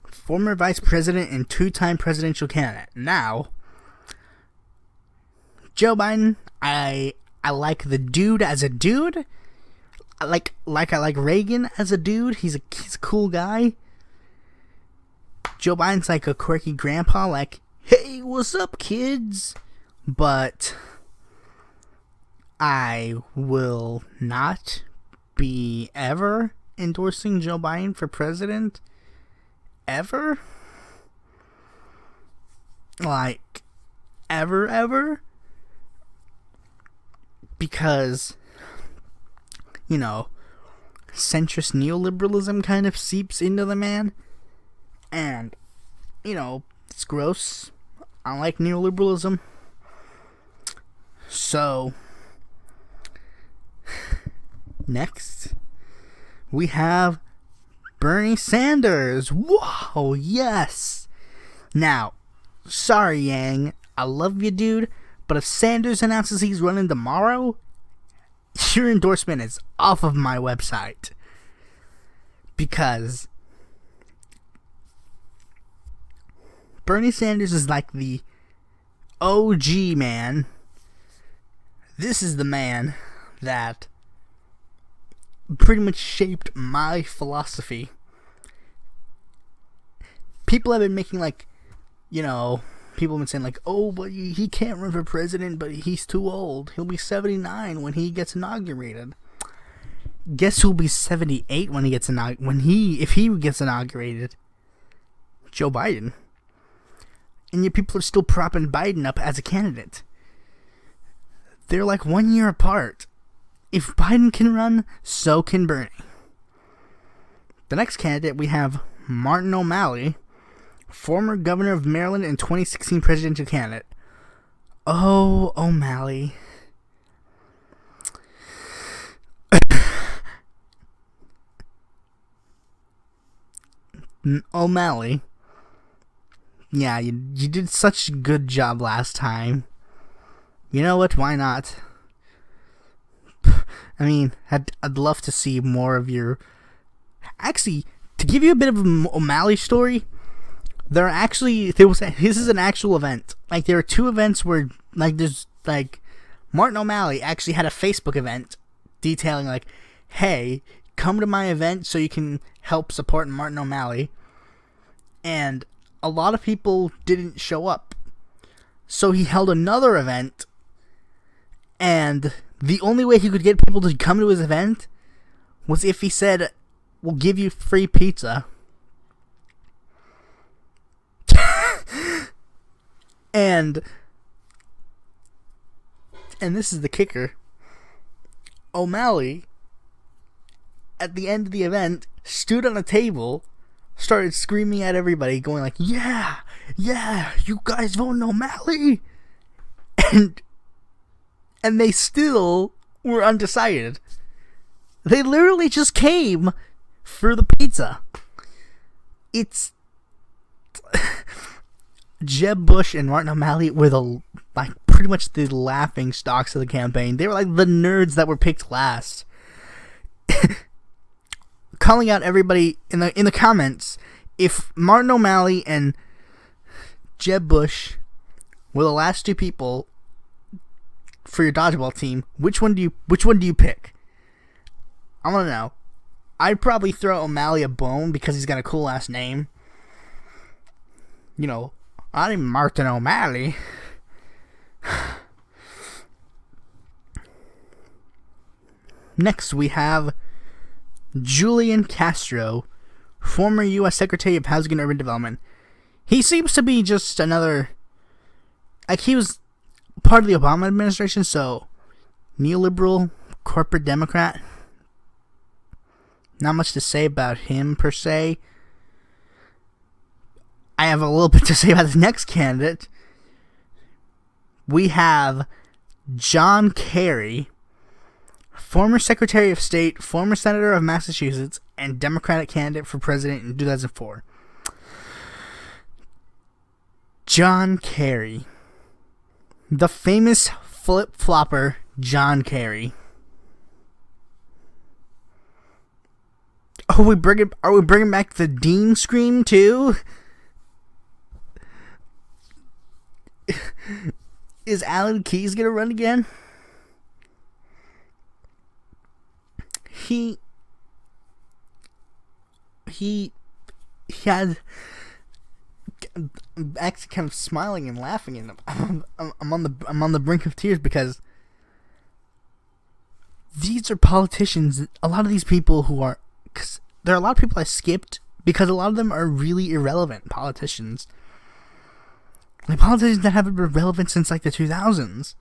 former vice president and two-time presidential candidate. Now, Joe Biden, I like the dude as a dude. I like Reagan as a dude. He's a cool guy. Joe Biden's like a quirky grandpa, like, hey, what's up, kids? But I will not be ever endorsing Joe Biden for president. Ever. Like, ever. Because, you know, centrist neoliberalism kind of seeps into the man. And, you know, it's gross. I don't like neoliberalism. So, next, we have Bernie Sanders. Whoa, yes. Now, sorry, Yang. I love you, dude. But if Sanders announces he's running tomorrow, your endorsement is off of my website. Because Bernie Sanders is like the OG man. This is the man that pretty much shaped my philosophy. People have been making, like, you know, people have been saying, like, oh, but he can't run for president, but he's too old. He'll be 79 when he gets inaugurated. Guess who'll be 78 when he gets if he gets inaugurated? Joe Biden. And yet people are still propping Biden up as a candidate. They're like 1 year apart. If Biden can run, so can Bernie. The next candidate, we have Martin O'Malley, former governor of Maryland and 2016 presidential candidate. Oh, O'Malley. O'Malley. Yeah, you did such a good job last time. You know what? Why not? I mean, I'd love to see more of your... Actually, to give you a bit of an O'Malley story, this is an actual event. Like, there are two events where, like, there's, like, Martin O'Malley actually had a Facebook event detailing, like, hey, come to my event so you can help support Martin O'Malley. And a lot of people didn't show up. So he held another event, and the only way he could get people to come to his event was if he said, we'll give you free pizza. And this is the kicker. O'Malley, at the end of the event, stood on a table started screaming at everybody, going like, yeah, you guys vote O'Malley. And they still were undecided. They literally just came for the pizza. It's Jeb Bush and Martin O'Malley were pretty much the laughing stocks of the campaign. They were like the nerds that were picked last. Calling out everybody in the comments, if Martin O'Malley and Jeb Bush were the last two people for your dodgeball team, which one do you pick? I want to know. I'd probably throw O'Malley a bone because he's got a cool last name. You know, I'm Martin O'Malley. Next, we have Julian Castro, former U.S. Secretary of Housing and Urban Development. He seems to be just another... he was part of the Obama administration, so neoliberal, corporate Democrat. Not much to say about him, per se. I have a little bit to say about the next candidate. We have John Kerry, former Secretary of State, former Senator of Massachusetts, and Democratic candidate for president in 2004. John Kerry. The famous flip-flopper John Kerry. Are we bringing back the Dean scream too? Is Alan Keyes gonna run again? He had... I'm actually kind of smiling and laughing, and I'm on the brink of tears because these are politicians. A lot of these people who are... Cause there are a lot of people I skipped because a lot of them are really irrelevant politicians. Like politicians that haven't been relevant since like the 2000s.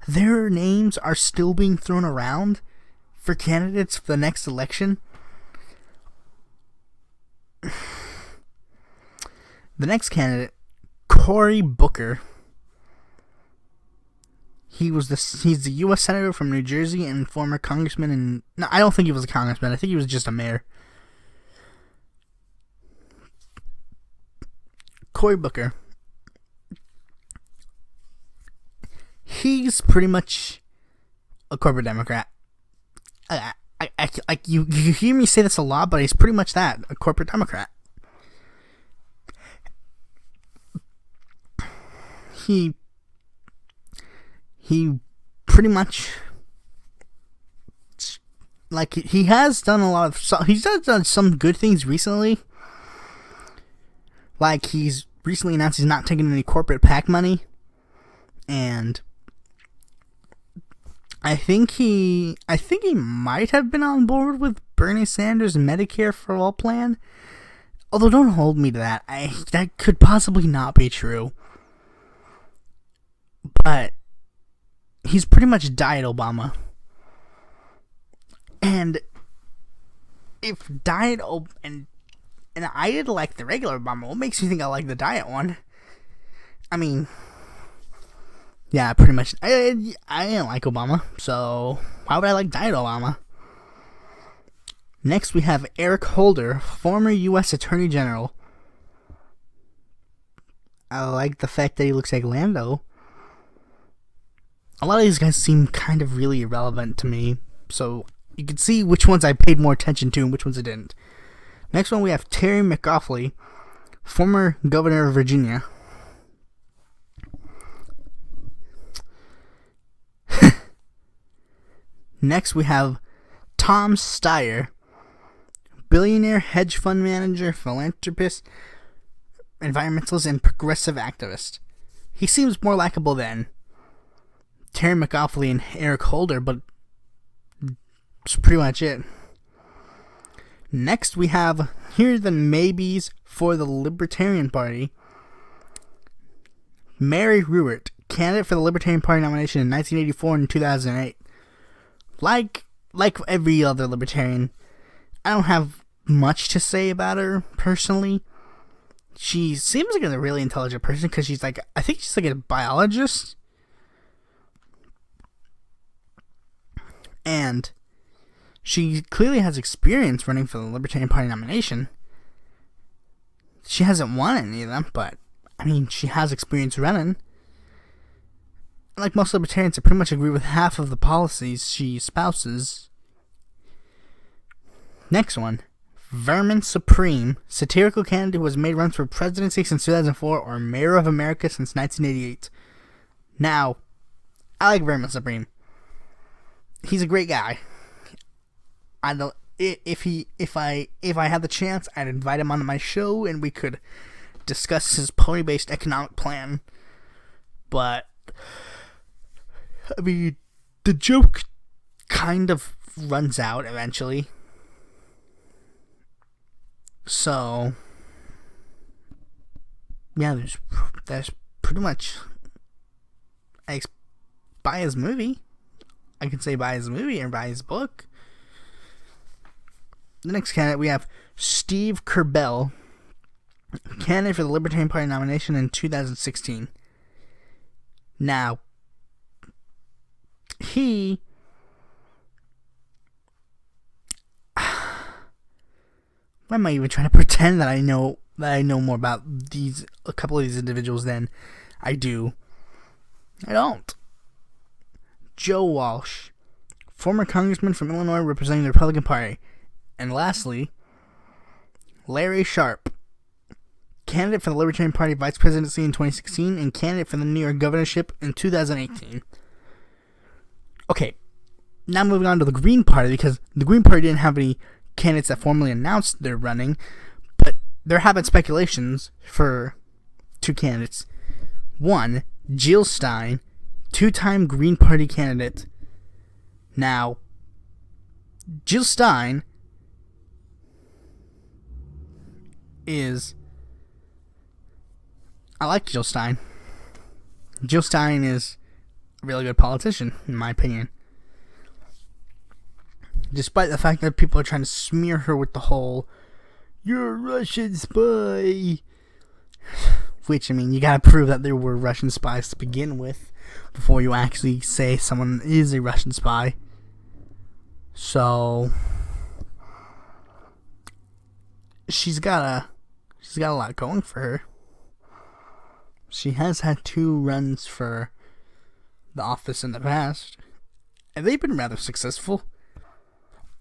Their names are still being thrown around for candidates for the next election. The next candidate, Cory Booker. He's the U.S. Senator from New Jersey and former congressman. And no, I don't think he was a congressman. I think he was just a mayor. Cory Booker. He's pretty much a corporate Democrat. You hear me say this a lot, but he's pretty much that, a corporate Democrat. He pretty much, like, he has done a lot of, he's done some good things recently. Like, he's recently announced he's not taking any corporate PAC money, and I think he might have been on board with Bernie Sanders' Medicare for All plan. Although, don't hold me to that. That could possibly not be true. But he's pretty much Diet Obama. And if Diet and I did like the regular Obama, what makes you think I like the Diet one? I mean, yeah, pretty much. I didn't like Obama, so why would I like Diet Obama? Next, we have Eric Holder, former U.S. Attorney General. I like the fact that he looks like Lando. A lot of these guys seem kind of really irrelevant to me, so you can see which ones I paid more attention to and which ones I didn't. Next one, we have Terry McAuliffe, former governor of Virginia. Next, we have Tom Steyer, billionaire hedge fund manager, philanthropist, environmentalist, and progressive activist. He seems more likable than Terry McAuliffe and Eric Holder, but that's pretty much it. Next, we have, here are the maybes for the Libertarian Party. Mary Ruwart, candidate for the Libertarian Party nomination in 1984 and 2008. Like every other Libertarian, I don't have much to say about her personally. She seems like a really intelligent person because she's like, I think she's like a biologist. And she clearly has experience running for the Libertarian Party nomination. She hasn't won any of them, but, I mean, she has experience running. Like most Libertarians, I pretty much agree with half of the policies she espouses. Next one. Vermin Supreme, satirical candidate who has made runs for presidency since 2004 or mayor of America since 1988. Now, I like Vermin Supreme. He's a great guy. I don't. If I had the chance, I'd invite him onto my show and we could discuss his pony-based economic plan. But I mean, the joke kind of runs out eventually. So yeah, there's pretty much. Buy his movie. I could say buy his movie or buy his book. The next candidate, we have Steve Kerbell, candidate for the Libertarian Party nomination in 2016. Now, why am I even trying to pretend that I know more about a couple of these individuals than I do? I don't. Joe Walsh, former congressman from Illinois representing the Republican Party. And lastly, Larry Sharp, candidate for the Libertarian Party vice presidency in 2016 and candidate for the New York governorship in 2018. Okay, now moving on to the Green Party, because the Green Party didn't have any candidates that formally announced they're running, but there have been speculations for two candidates. One, Jill Stein, two-time Green Party candidate. Now, Jill Stein I like Jill Stein. Jill Stein is a really good politician, in my opinion. Despite the fact that people are trying to smear her with the whole, you're a Russian spy. Which, I mean, you gotta prove that there were Russian spies to begin with before you actually say someone is a Russian spy. So, she's got a lot going for her. She has had 2 runs for the office in the past, and they've been rather successful.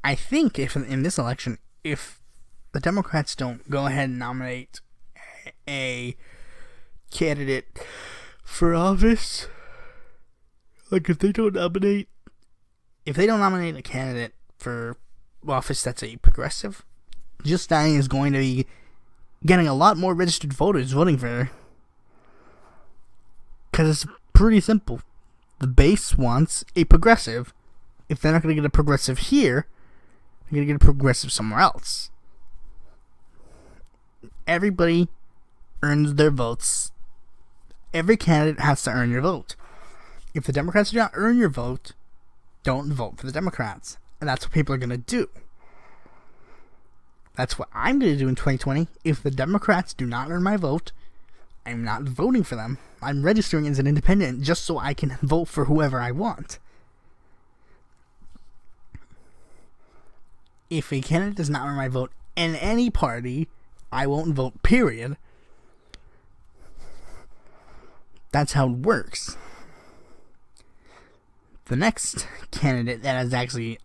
I think if in this election, if the Democrats don't go ahead and nominate a candidate for office, like if they don't nominate a candidate for office that's a progressive, Jill Stein is going to be getting a lot more registered voters voting for her. Because it's pretty simple. The base wants a progressive. If they're not going to get a progressive here, they're going to get a progressive somewhere else. Everybody earns their votes. Every candidate has to earn your vote. If the Democrats do not earn your vote, don't vote for the Democrats. And that's what people are going to do. That's what I'm going to do in 2020. If the Democrats do not earn my vote, I'm not voting for them. I'm registering as an independent just so I can vote for whoever I want. If a candidate does not earn my vote in any party, I won't vote, period. That's how it works. The next candidate that has actually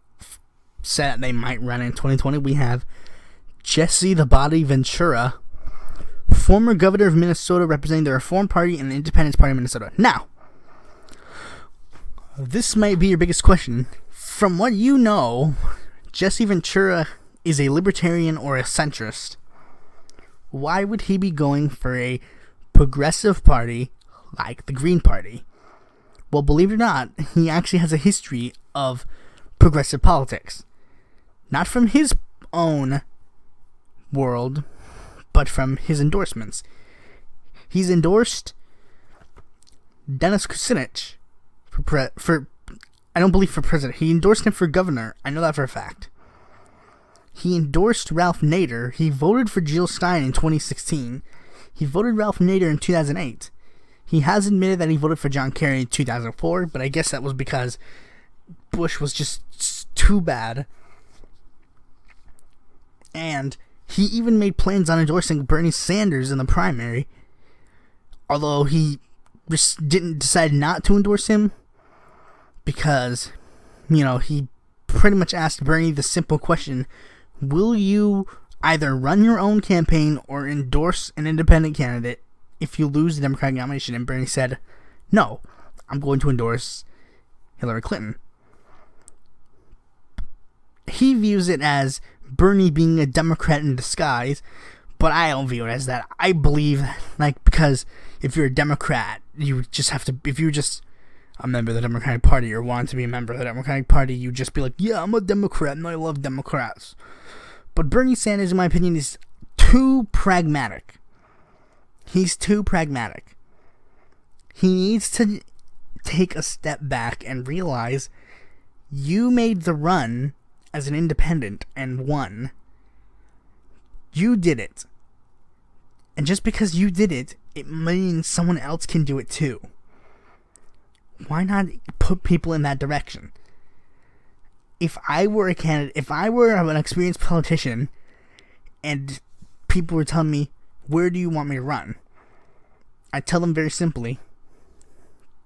said that they might run in 2020, we have Jesse the Body Ventura, former governor of Minnesota representing the Reform Party and the Independence Party of Minnesota. Now, this might be your biggest question. From what you know, Jesse Ventura is a libertarian or a centrist. Why would he be going for a progressive party like the Green Party? Well, believe it or not, he actually has a history of progressive politics. Not from his own world, but from his endorsements. He's endorsed Dennis Kucinich for I don't believe for president. He endorsed him for governor. I know that for a fact. He endorsed Ralph Nader. He voted for Jill Stein in 2016. He voted Ralph Nader in 2008. He has admitted that he voted for John Kerry in 2004, but I guess that was because Bush was just too bad. And he even made plans on endorsing Bernie Sanders in the primary, although he just didn't decide not to endorse him because, he pretty much asked Bernie the simple question, will you either run your own campaign or endorse an independent candidate if you lose the Democratic nomination? And Bernie said, no, I'm going to endorse Hillary Clinton. He views it as Bernie being a Democrat in disguise, but I don't view it as that. I believe, because if you're a Democrat, you just have to, if you're just a member of the Democratic Party or want to be a member of the Democratic Party, you just be like, yeah, I'm a Democrat and I love Democrats. But Bernie Sanders, in my opinion, is too pragmatic. He's too pragmatic. He needs to take a step back and realize you made the run as an independent and won. You did it. And just because you did it, it means someone else can do it too. Why not put people in that direction? If I were a candidate, if I were an experienced politician and people were telling me, where do you want me to run? I'd tell them very simply,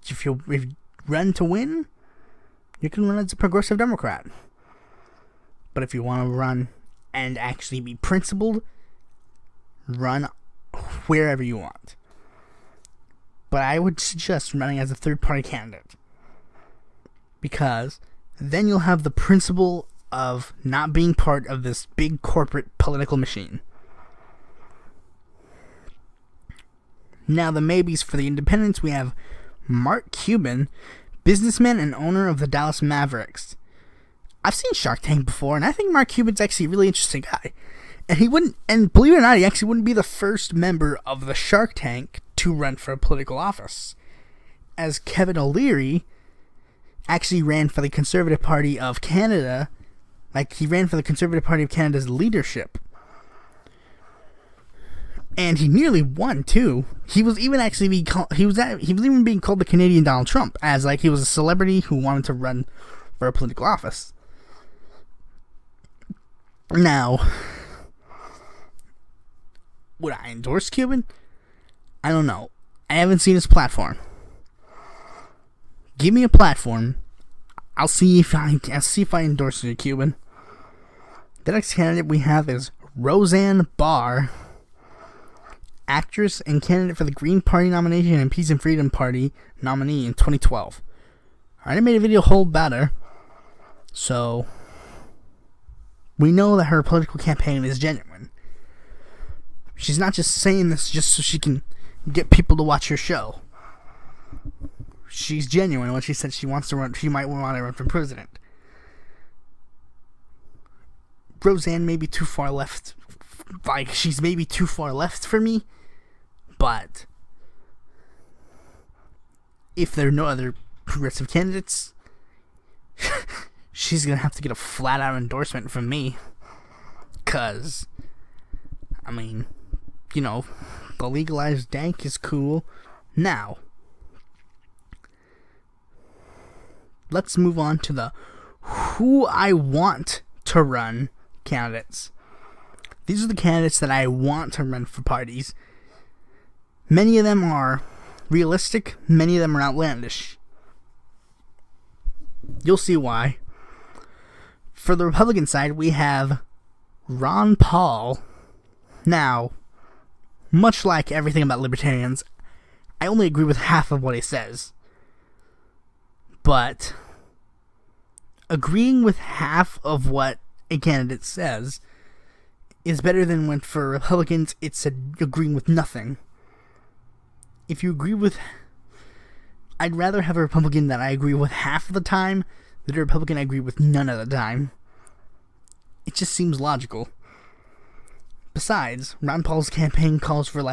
if you run to win, you can run as a progressive Democrat. But if you want to run and actually be principled, run wherever you want. But I would suggest running as a third-party candidate, because then you'll have the principle of not being part of this big corporate political machine. Now, the maybes for the independents, we have Mark Cuban, businessman and owner of the Dallas Mavericks. I've seen Shark Tank before, and I think Mark Cuban's actually a really interesting guy. And believe it or not, he actually wouldn't be the first member of the Shark Tank to run for a political office, as Kevin O'Leary actually ran for the Conservative Party of Canada. He ran for the Conservative Party of Canada's leadership. And he nearly won too. He was even actually he was even being called the Canadian Donald Trump, as he was a celebrity who wanted to run for a political office. Now, would I endorse Cuban? I don't know. I haven't seen his platform. Give me a platform. I'll see if I endorse you, Cuban. The next candidate we have is Roseanne Barr, actress and candidate for the Green Party nomination and Peace and Freedom Party nominee in 2012. I already made a video whole about her, so we know that her political campaign is genuine. She's not just saying this just so she can get people to watch her show. She's genuine when she said she wants to run. She might want to run for president. Roseanne may be too far left. She's maybe too far left for me. But if there are no other progressive candidates, she's going to have to get a flat-out endorsement from me. Because, the legalized dank is cool. Now, let's move on to the who I want to run candidates. These are the candidates that I want to run for parties. Many of them are realistic, many of them are outlandish. You'll see why. For the Republican side, we have Ron Paul. Now, much like everything about libertarians, I only agree with half of what he says. But agreeing with half of what a candidate says is better than when for Republicans it's agreeing with nothing. If you agree with... I'd rather have a Republican that I agree with half of the time than a Republican I agree with none of the time. It just seems logical. Besides, Ron Paul's campaign calls for,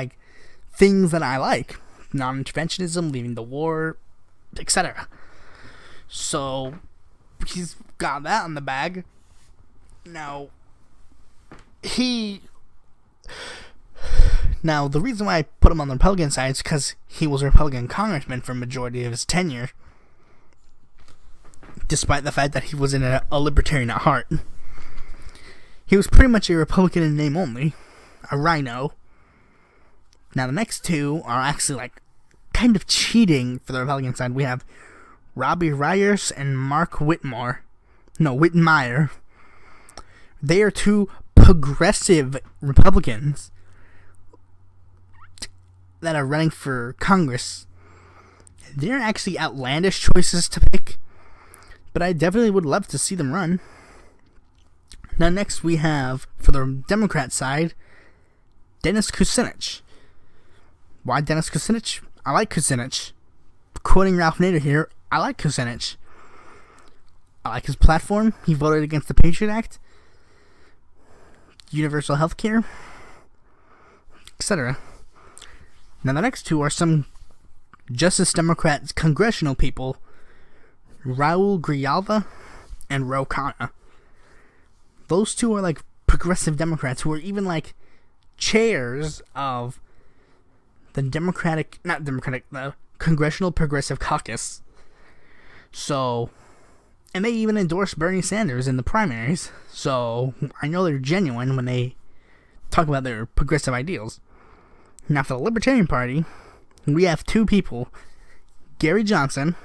things that I like. Non-interventionism, leaving the war, etc. So, he's got that in the bag. Now, he... Now, the reason why I put him on the Republican side is because he was a Republican congressman for a majority of his tenure, despite the fact that he was a libertarian at heart. He was pretty much a Republican in name only, a rhino. Now, the next two are actually, like, kind of cheating for the Republican side. We have Robbie Ryers and Mark Whitmire. They are two progressive Republicans that are running for Congress. They're actually outlandish choices to pick, but I definitely would love to see them run. Now, next we have, for the Democrat side, Dennis Kucinich. Why Dennis Kucinich? I like Kucinich. Quoting Ralph Nader here, I like Kucinich. I like his platform. He voted against the Patriot Act, universal health care, etc. Now, the next two are some Justice Democrats congressional people, Raul Grijalva and Ro Khanna. Those two are like progressive Democrats who are even like chairs of the the Congressional Progressive Caucus. So, and they even endorsed Bernie Sanders in the primaries. So, I know they're genuine when they talk about their progressive ideals. Now, for the Libertarian Party, we have two people. Gary Johnson,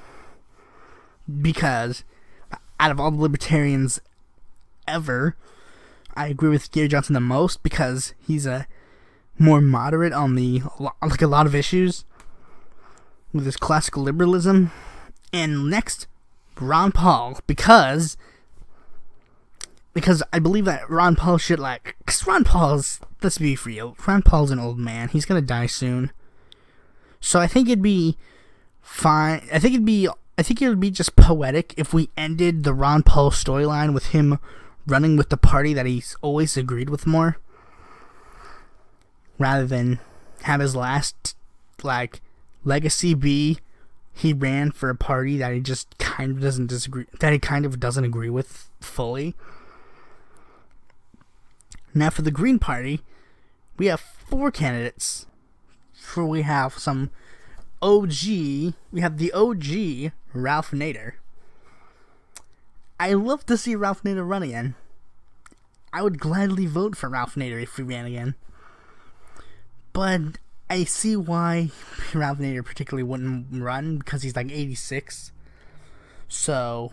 because out of all the Libertarians ever, I agree with Gary Johnson the most because he's a more moderate on a lot of issues with his classical liberalism. And next, Ron Paul, because I believe that Ron Paul should because Ron Paul's, let's be real, Ron Paul's an old man. He's gonna die soon. So I think it'd be fine. I think it would be just poetic if we ended the Ron Paul storyline with him running with the party that he's always agreed with more, rather than have his last legacy be he ran for a party that he just kind of doesn't agree with fully. Now, for the Green Party, we have 4 candidates. We have the OG, Ralph Nader. I love to see Ralph Nader run again. I would gladly vote for Ralph Nader if he ran again. But I see why Ralph Nader particularly wouldn't run, because he's like 86. So,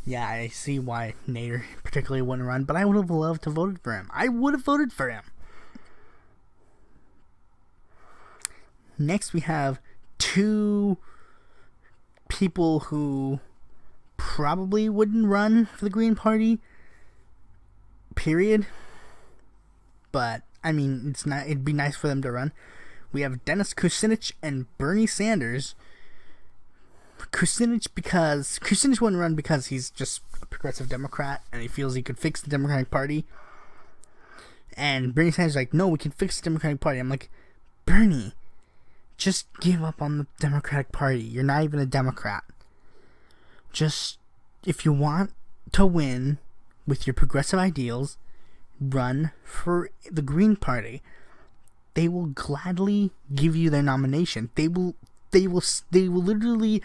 yeah, I see why Nader particularly wouldn't run, but I would have loved to vote for him. I would have voted for him. Next, we have 2 people who probably wouldn't run for the Green Party, period. But, I mean, it'd be nice for them to run. We have Dennis Kucinich and Bernie Sanders. Kucinich wouldn't run because he's just a progressive Democrat and he feels he could fix the Democratic Party. And Bernie Sanders is like, no, we can fix the Democratic Party. I'm like, Bernie, just give up on the Democratic Party. You're not even a Democrat. Just, if you want to win with your progressive ideals, run for the Green Party. They will gladly give you their nomination. They will literally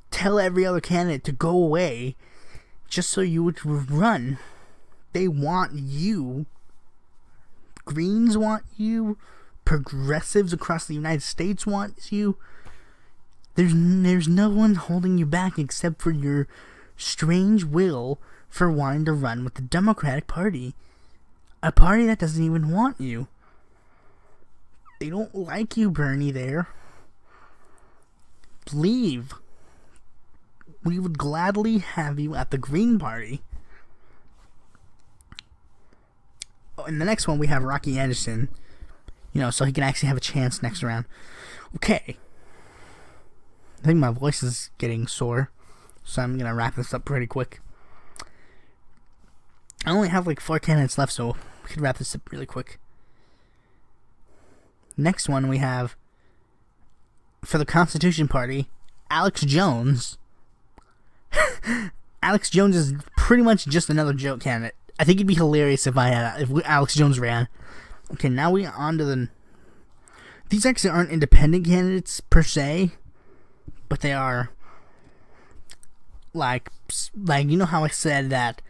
tell every other candidate to go away just so you would run. They want you. Greens want you. Progressives across the United States want you. There's no one holding you back except for your strange will for wanting to run with the Democratic Party. A party that doesn't even want you. They don't like you, Bernie, there. Leave. We would gladly have you at the Green Party. Oh, and the next one we have Rocky Anderson. So he can actually have a chance next round. Okay. I think my voice is getting sore, so I'm gonna wrap this up pretty quick. I only have 4 candidates left, so we could wrap this up really quick. Next one we have, for the Constitution Party, Alex Jones. Alex Jones is pretty much just another joke candidate. I think it'd be hilarious if Alex Jones ran. Okay, now we on to these actually aren't independent candidates per se, but they are like you know how I said that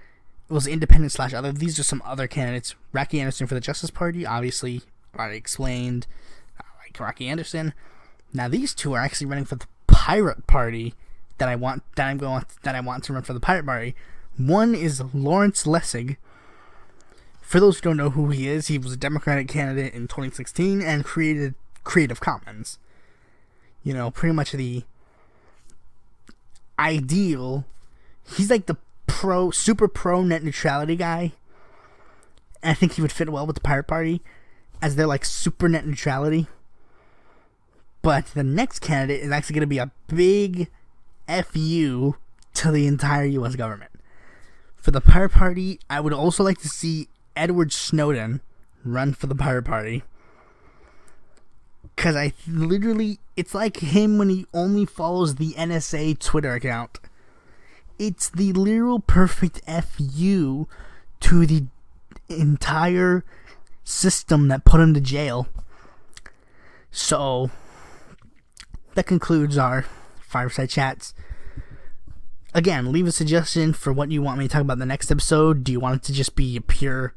it was independent / other. These are some other candidates. Roque Anderson for the Justice Party, obviously already explained. Like Roque Anderson. Now these two are actually running for the Pirate Party. That I want to run for the Pirate Party. One is Lawrence Lessig. For those who don't know who he is, he was a Democratic candidate in 2016 and created Creative Commons. You know, pretty much the ideal. He's like the super pro net neutrality guy. And I think he would fit well with the Pirate Party, as they're like super net neutrality. But the next candidate is actually going to be a big FU to the entire U.S. government. For the Pirate Party, I would also like to see Edward Snowden run for the Pirate Party. Because it's like him when he only follows the NSA Twitter account. It's the literal perfect FU to the entire system that put him to jail. So, that concludes our Fireside Chats. Again, leave a suggestion for what you want me to talk about in the next episode. Do you want it to just be a pure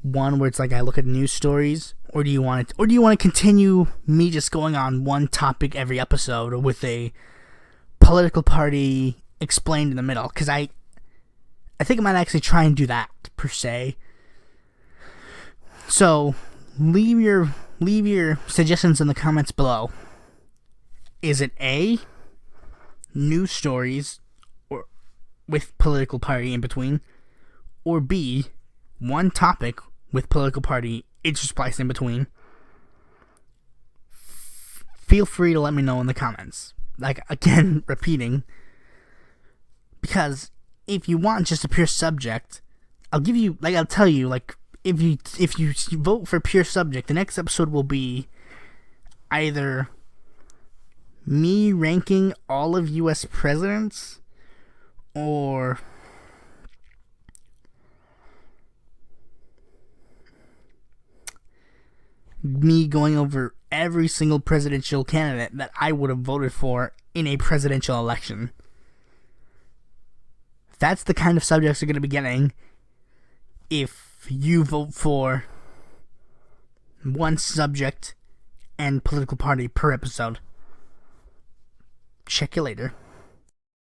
one where it's like I look at news stories, or do you want to continue me just going on one topic every episode with a political party explained in the middle? Because I think I might actually try and do that per se. So leave your suggestions in the comments below. Is it A, news stories or with political party in between, or B, one topic with political party interspliced in between? Feel free to let me know in the comments. Like, again, repeating, because if you want just a pure subject, I'll tell you, if you vote for pure subject, the next episode will be either me ranking all of U.S. presidents, or me going over every single presidential candidate that I would have voted for in a presidential election. That's the kind of subjects you're going to be getting if you vote for one subject and political party per episode. Check you later.